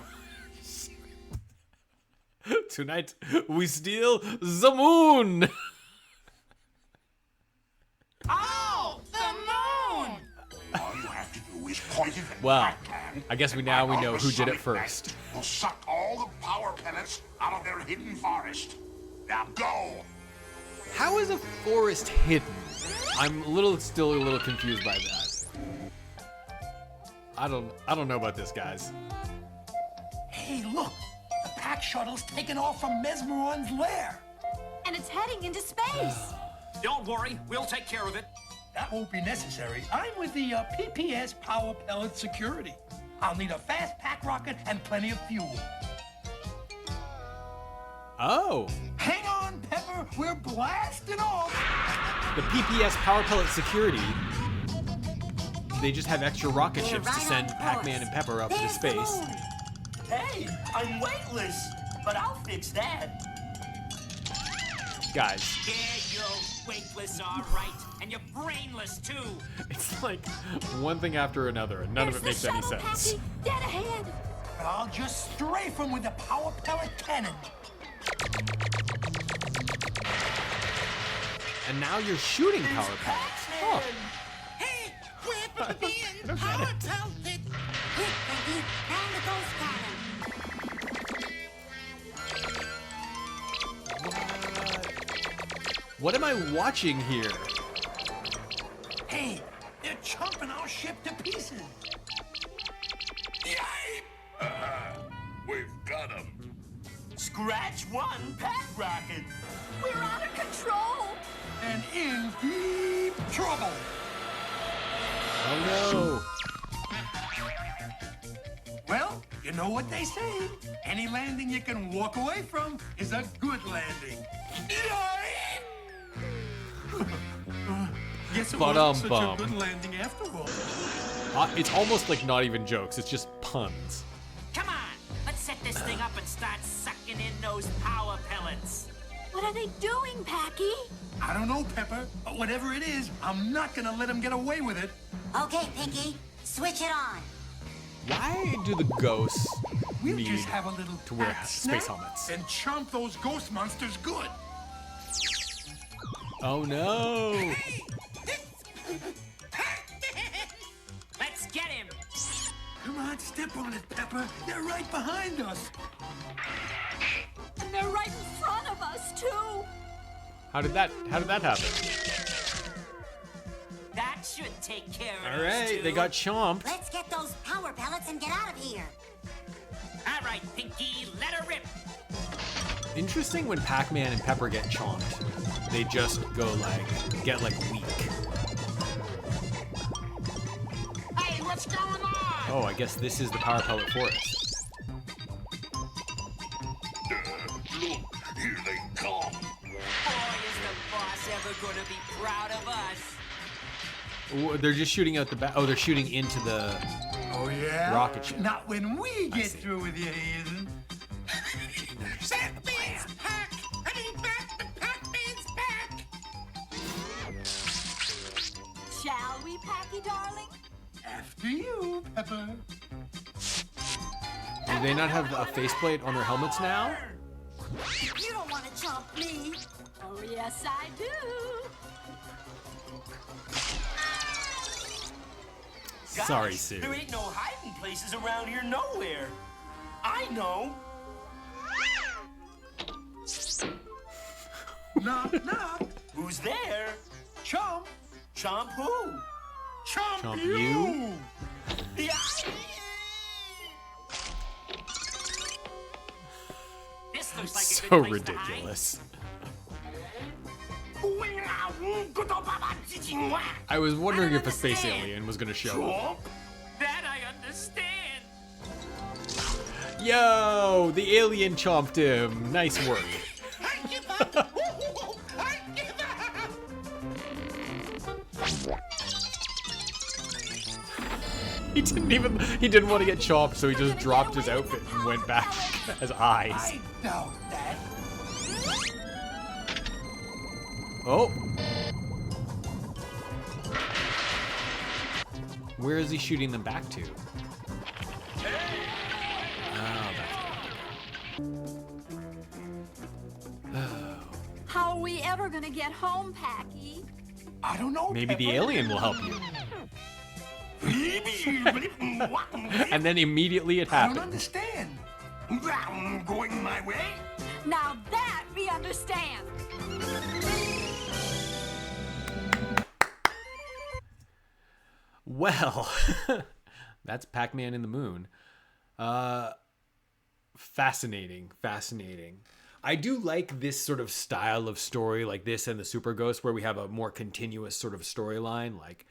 Tonight, we steal the moon! Oh, the moon! All you have to do is point it at Well, Pac-Man, I guess we and now my know who did it ultrasonic first. magnet will suck all the power pellets out of their hidden forest. Now go! How is a forest hidden? I'm still a little confused by that. I don't know about this, guys. Hey, look. The Pac shuttle's taking off from Mezmaron's lair. And it's heading into space. Don't worry, we'll take care of it. That won't be necessary. I'm with the PPS Power Pellet Security. I'll need a fast Pac rocket and plenty of fuel. Oh, Hang on, Pepper. We're blasting off. the PPS Power Pellet Security. They just have extra rocket ships to right send on Pac-Man course. and Pepper up into There's the space. moon. Hey, I'm weightless, but I'll fix that. Guys, Yeah, you're weightless, all right. And you're brainless, too. it's like one thing after another, and none of it makes any sense. Packy, dead ahead. I'll just strafe him with the Power Pellet cannon. And now you're shooting Power Pellets. Huh. Hey, we're being power pelted. Quick, Peggy, and the ghost cannon. What am I watching here? Hey, they're chomping our ship to pieces. Scratch one pack rocket. We're out of control. And in deep trouble. Oh Well, you know what they say. Any landing you can walk away from is a good landing. Guess it wasn't such a Ba-dum-bum. good landing after all. no! It's almost like not even jokes. It's just puns. Come on, let's set this thing up and start sucking in those power pellets. What are they doing, Packy? I don't know, Pepper, but whatever it is, I'm not gonna let him get away with it. Okay, Pinky, switch it on. Why do the ghosts We'll need just have a little to wear pack space snap helmets? and chomp those ghost monsters good. Oh no! Let's get him. Come on, step on it, Pepper. They're right behind us. And they're right in front of us, too. How did that happen? That should take care of All us right, two. they got chomped. Let's get those power pellets and get out of here. All right, Pinky, let her rip. Interesting when Pac-Man and Pepper get chomped, they just go get weak. Hey, what's going on? Oh, I guess this is the Power Pellet Forest. Look, here they come. Boy, is the boss ever gonna be proud of us. Ooh, they're just shooting out the back. Oh, they're shooting into the Oh, yeah? rocket ship. Not when we get through with you, he isn't. Pac-Man's pack! I mean, Pac-Man's pack! Shall we, Packy, darling? After you, Pepper. Do they not have a faceplate on their helmets now? You don't want to chomp me. Oh, yes, I do. Gosh, Sorry, Sue. There ain't no hiding places around here nowhere. I know. Knock, knock. Who's there? Chomp. Chomp who? Chomp, Chomp you. you? Yeah. This looks like a So good place to hide. ridiculous. I was wondering if a space alien was gonna show up. That I understand. Yo, the alien chomped him. Nice work. I give up! I give up! He didn't want to get chopped, so he just dropped his outfit and went back as eyes. I doubt that. Oh. Where is he shooting them back to? Oh, How are we ever gonna get home, Packy? I don't know, maybe the Pepper. alien will help you. And then immediately it I don't happened. understand. I'm going my way. Now that we understand. Well, that's Pac-Man in the Moon. Fascinating. I do like this sort of style of story, like this and the Super Ghosts, where we have a more continuous sort of storyline. Like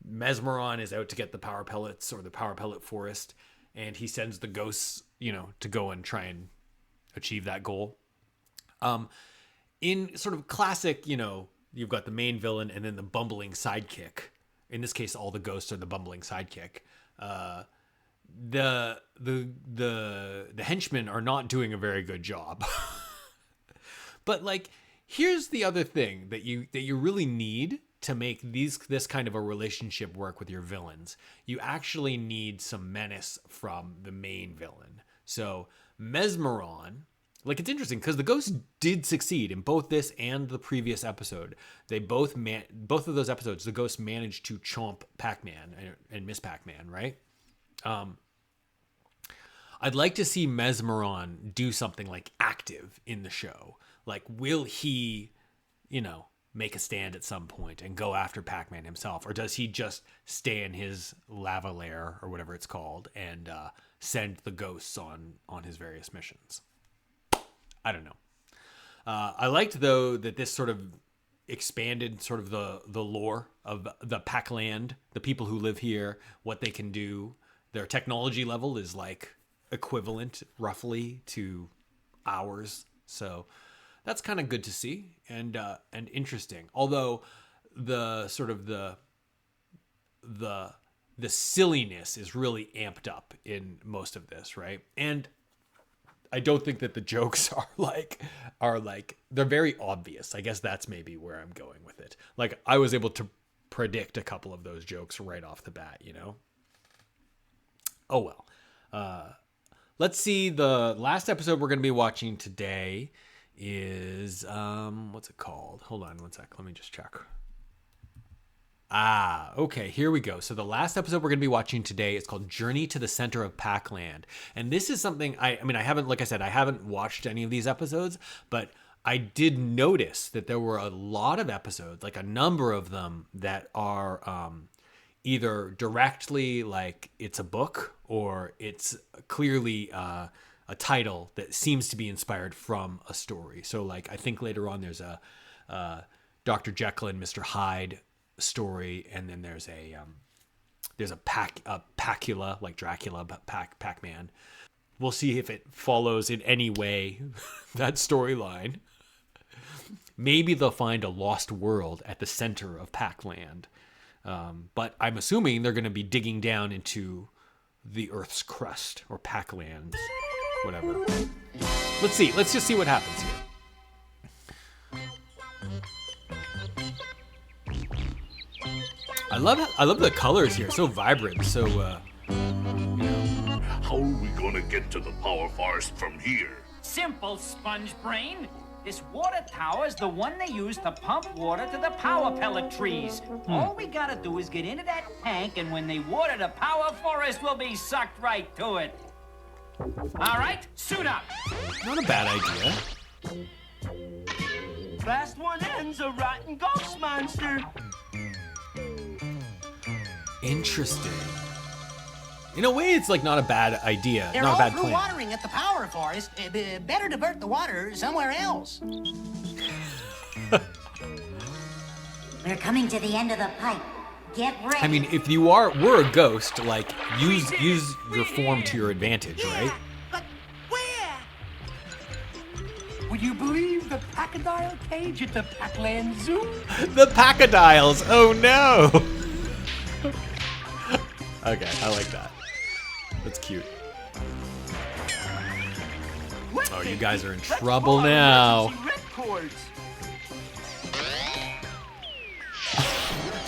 Mezmaron is out to get the Power Pellets or the Power Pellet Forest, and he sends the ghosts, to go and try and achieve that goal. In sort of classic, you've got the main villain and then the bumbling sidekick. In this case, all the ghosts are the bumbling sidekick. The henchmen are not doing a very good job. But here's the other thing that you really need to make this kind of a relationship work with your villains. You actually need some menace from the main villain. So Mezmaron, it's interesting because the ghosts did succeed in both this and the previous episode. They both of those episodes, the ghosts managed to chomp Pac-Man and ms.pac-man, right? I'd like to see Mezmaron do something active in the show. Will he, make a stand at some point and go after Pac-Man himself? Or does he just stay in his lava lair or whatever it's called and send the ghosts on his various missions? I don't know. I liked, though, that this sort of expanded sort of the lore of the Pacland, the people who live here, what they can do. Their technology level is like equivalent roughly to ours. So that's kind of good to see and interesting. Although the sort of the silliness is really amped up in most of this, right? And I don't think that the jokes are like they're very obvious. I guess that's maybe where I'm going with it. Like, I was able to predict a couple of those jokes right off the bat, you know? Oh well. Let's see. The last episode we're going to be watching today is what's it called? Hold on one sec. Let me just check. Okay, here we go. So the last episode we're going to be watching today is called Journey to the Center of Pacland. And this is something, I mean, I haven't, like I said, I haven't watched any of these episodes, but I did notice that there were a lot of episodes, like a number of them, that are either directly like it's a book or it's clearly a title that seems to be inspired from a story. So like, I think later on there's a Dr. Jekyll and Mr. Hyde story, and then there's a Pacula, like Dracula, but Pac-Man. We'll see if it follows in any way that storyline. Maybe they'll find a lost world at the center of Pacland, but I'm assuming they're going to be digging down into the Earth's crust, or Pacland, whatever. Let's see. Let's just see what happens here. I love the colors here. So vibrant. So you know. How are we gonna get to the power forest from here? Simple, sponge brain. This water tower is the one they use to pump water to the power pellet trees. All we gotta do is get into that tank, and when they water the power forest, we'll be sucked right to it. All right, suit up. Not a bad idea. Last one ends a rotten ghost monster. Interesting. In a way, it's like not a bad idea, They're not a all bad through plan. watering at the power forest. Better divert the water somewhere else. We're coming to the end of the pipe. Get ready. I mean, if you were a ghost, like use your form to your advantage, right? But where? Would you believe the Pacadile cage at the Pacland Zoo? The Pacadiles. Oh no. Okay, I like that. That's cute. Oh, you guys are in trouble now.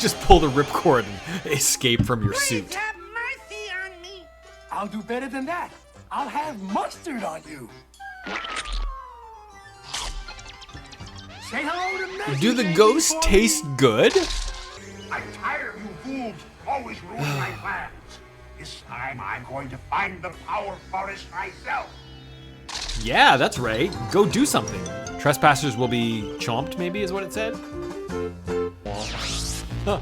Just pull the ripcord and escape from your suit. Have mercy on me. I'll do better than that. I'll have mustard on you. Say hello to Messi. Do the ghosts taste good? I'm tired of you fools always ruining my plans. This time I'm going to find the power forest myself. Yeah, that's right. Go do something. Trespassers will be chomped, maybe, is what it said. Huh.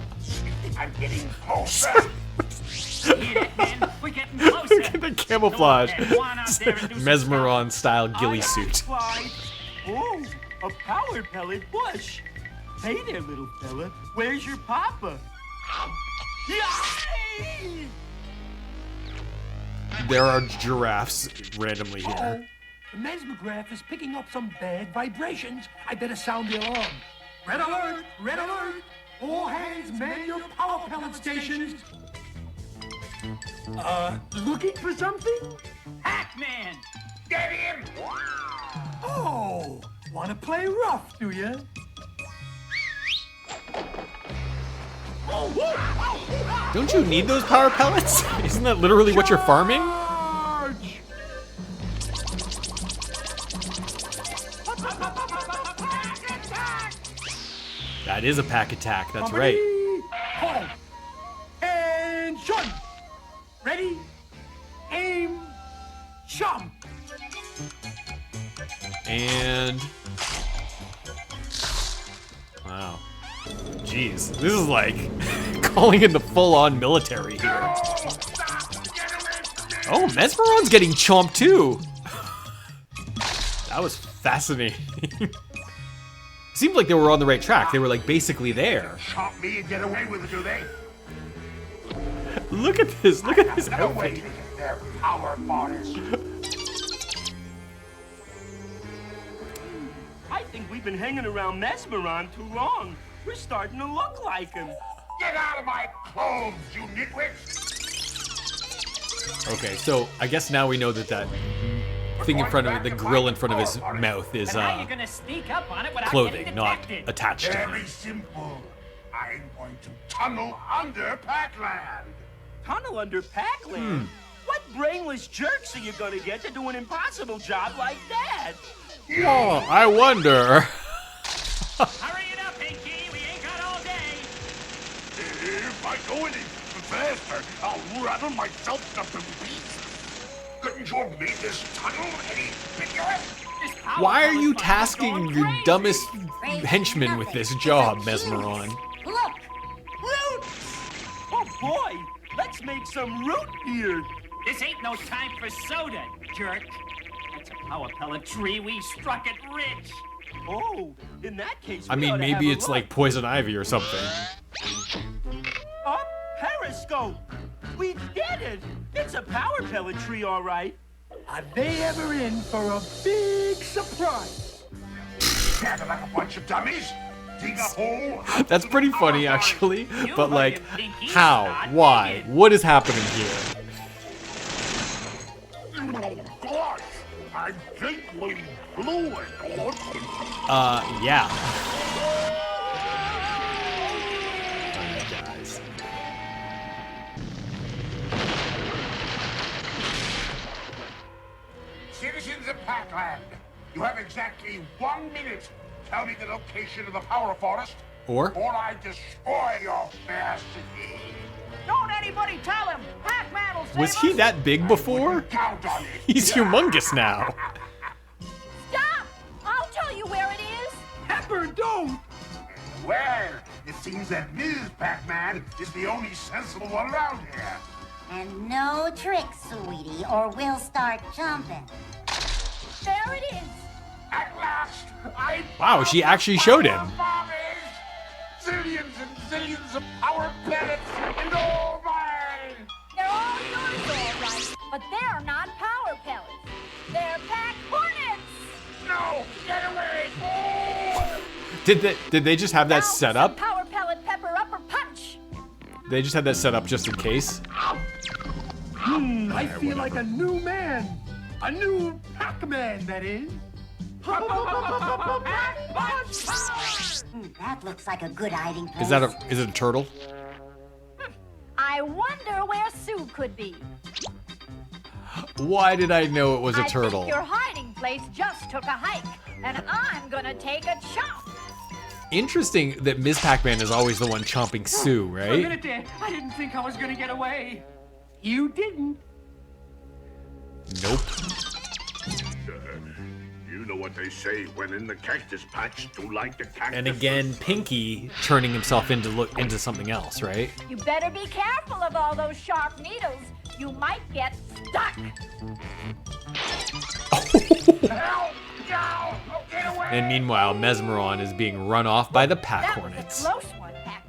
I'm getting closer. We're getting closer. Look at the camouflage. Go on out there and do some Mezmaron style ghillie suit. Oh, a power pellet bush. Hey there, little fella. Where's your papa? Yay! There are giraffes randomly here. Uh-oh. The mesmograph is picking up some bad vibrations. I better sound the alarm. Red alert! Red alert! All hands man your power pellet stations. Looking for something? Pac-Man. Get him! Oh, want to play rough, do you? Don't you need those power pellets? Isn't that literally what you're farming? Charge! That is a pack attack, that's Ready? right. Hold. And shun. Ready? Aim. Jump. And... Wow. Jeez, this is like calling in the full-on military here. Oh, Mezmaron's getting chomped too. That was Fascinating. Seemed like they were on the right track. They were like basically there. Chomp me and get away with it, do they? Look at this. Look at this No way outfit. to get their power forest. I think we've been hanging around Mezmaron too long. We're starting to look like him. Get out of my clothes, you nitwit! Okay, so I guess now we know that that thing in front of it, the grill in front of his mouth is But how you gonna sneak up on it without clothing, getting not detected? attached to Very him. simple. I'm going to tunnel under Pacland. Tunnel under Pacland? What brainless jerks are you gonna get to do an impossible job like that? Oh, I wonder. Hurry it up, Pinky. We ain't got all day. If I go any faster, I'll rattle myself to pieces. Couldn't you have made this tunnel any bigger? This power Why are pellet's you gonna go tasking your crazy. dumbest henchman with this job, Mezmaron? Look, Roots! Oh boy, let's make some root beer. This ain't no time for soda, jerk. That's a power pellet tree. We struck it rich. Oh, in that case, I we mean, ought to maybe have a it's look. like poison ivy or something. Up, periscope. We did it. It's a power pellet tree, all right. Are they ever in for a big surprise? Gather like a bunch of dummies. Dig a hole. That's pretty funny, actually. You But like, let him think he's how? not Why? digging. What is happening here? Gosh, I think we blew it. Yeah. Guys. Citizens of Pacland, you have exactly 1 minute. Tell me the location of the power forest, Or? or I destroy your vastity. Don't anybody tell him. Pac-Man will save Was he us. that big before? Count on it. He's humongous now. Stop! I'll tell you where it is. Pepper, don't! Well, it seems that Ms. Pac-Man is the only sensible one around here. and no tricks, sweetie, or we'll start jumping. There it is. At last, I Wow, she actually showed him. Zillions and zillions of power planets and all mine. They're all yours, all right. But they're not power pellets. They're pack hornets. No, get away! Oh! Did they just have that Now for set some up? Power pellet pepper upper punch. They just had that set up just in case. I feel like a new man. A new Pac-Man, that is. That looks like a good hiding place. Is it a turtle? I wonder where Sue could be. Why did I know it was a I turtle? think your hiding place just took a hike, and I'm gonna take a chomp. Interesting that Ms. Pac-Man is always the one chomping Sue, For a right? minute there, I didn't think I was gonna get away. You didn't. Nope. You know what they say when in the cactus patch to like the cactus. And again, Pinky turning himself into something else, right? You better be careful of all those sharp needles. You might get stuck. Help! No! Oh, get away! And meanwhile, Mezmaron is being run off by the pack That hornets. was a close one, Pac.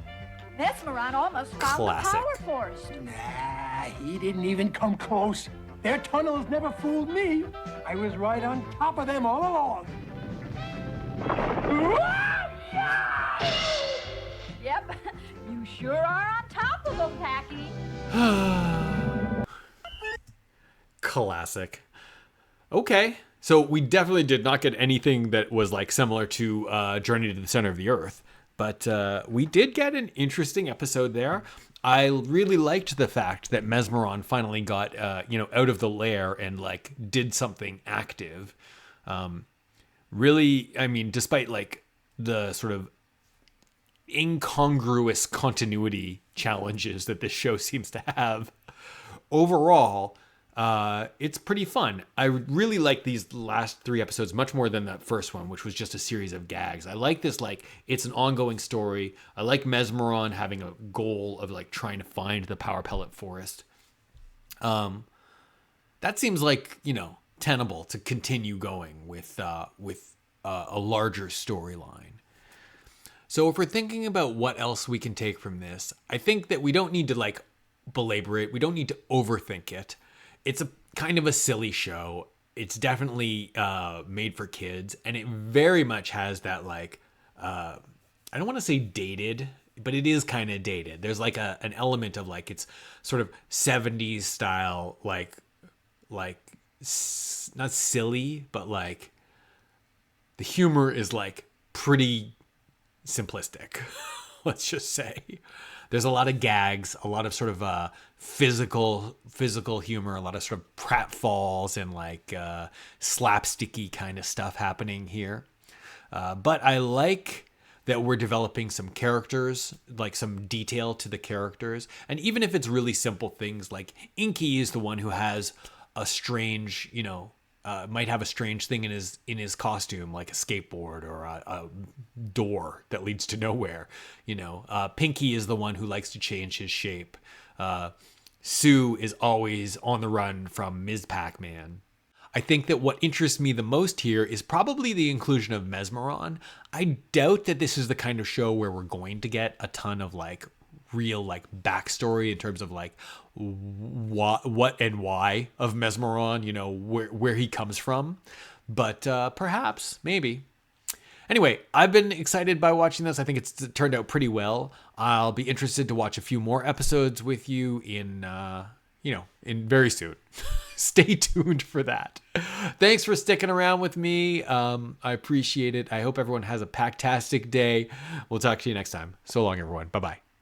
Mezmaron almost found Classic. the power forest. Nah, he didn't even come close. Their tunnels never fooled me. I was right on top of them all along. Yep, you sure are on top of them, Packy. Classic. Okay, so we definitely did not get anything that was like similar to Journey to the Center of the Earth, but we did get an interesting episode there. I really liked the fact that Mezmaron finally got out of the lair and like did something active. Really, I mean, despite like the sort of incongruous continuity challenges that this show seems to have, overall, it's pretty fun. I really like these last 3 episodes much more than that first one, which was just a series of gags. I like this, like, it's an ongoing story. I like Mezmaron having a goal of like trying to find the Power Pellet Forest. That seems like, tenable to continue going with a larger storyline. So if we're thinking about what else we can take from this, I think that we don't need to like belabor it. We don't need to overthink it. It's a kind of a silly show. It's definitely made for kids, and it very much has that like, I don't want to say dated, but it is kind of dated. There's like an element of like, it's sort of 70s style, like not silly, but like the humor is like pretty simplistic. Let's just say there's a lot of gags, a lot of sort of physical humor, a lot of sort of pratfalls and like slapsticky kind of stuff happening here. But I like that we're developing some characters, like some detail to the characters. And even if it's really simple things, like Inky is the one who has a strange, might have a strange thing in his costume, like a skateboard or a door that leads to nowhere. Pinky is the one who likes to change his shape. Sue is always on the run from Ms. Pac-Man. I think that what interests me the most here is probably the inclusion of Mezmaron. I doubt that this is the kind of show where we're going to get a ton of like real like backstory in terms of like what and why of Mezmaron, where he comes from. But perhaps, maybe. Anyway, I've been excited by watching this. I think it's turned out pretty well. I'll be interested to watch a few more episodes with you in very soon. Stay tuned for that. Thanks for sticking around with me. I appreciate it. I hope everyone has a packtastic day. We'll talk to you next time. So long, everyone. Bye-bye.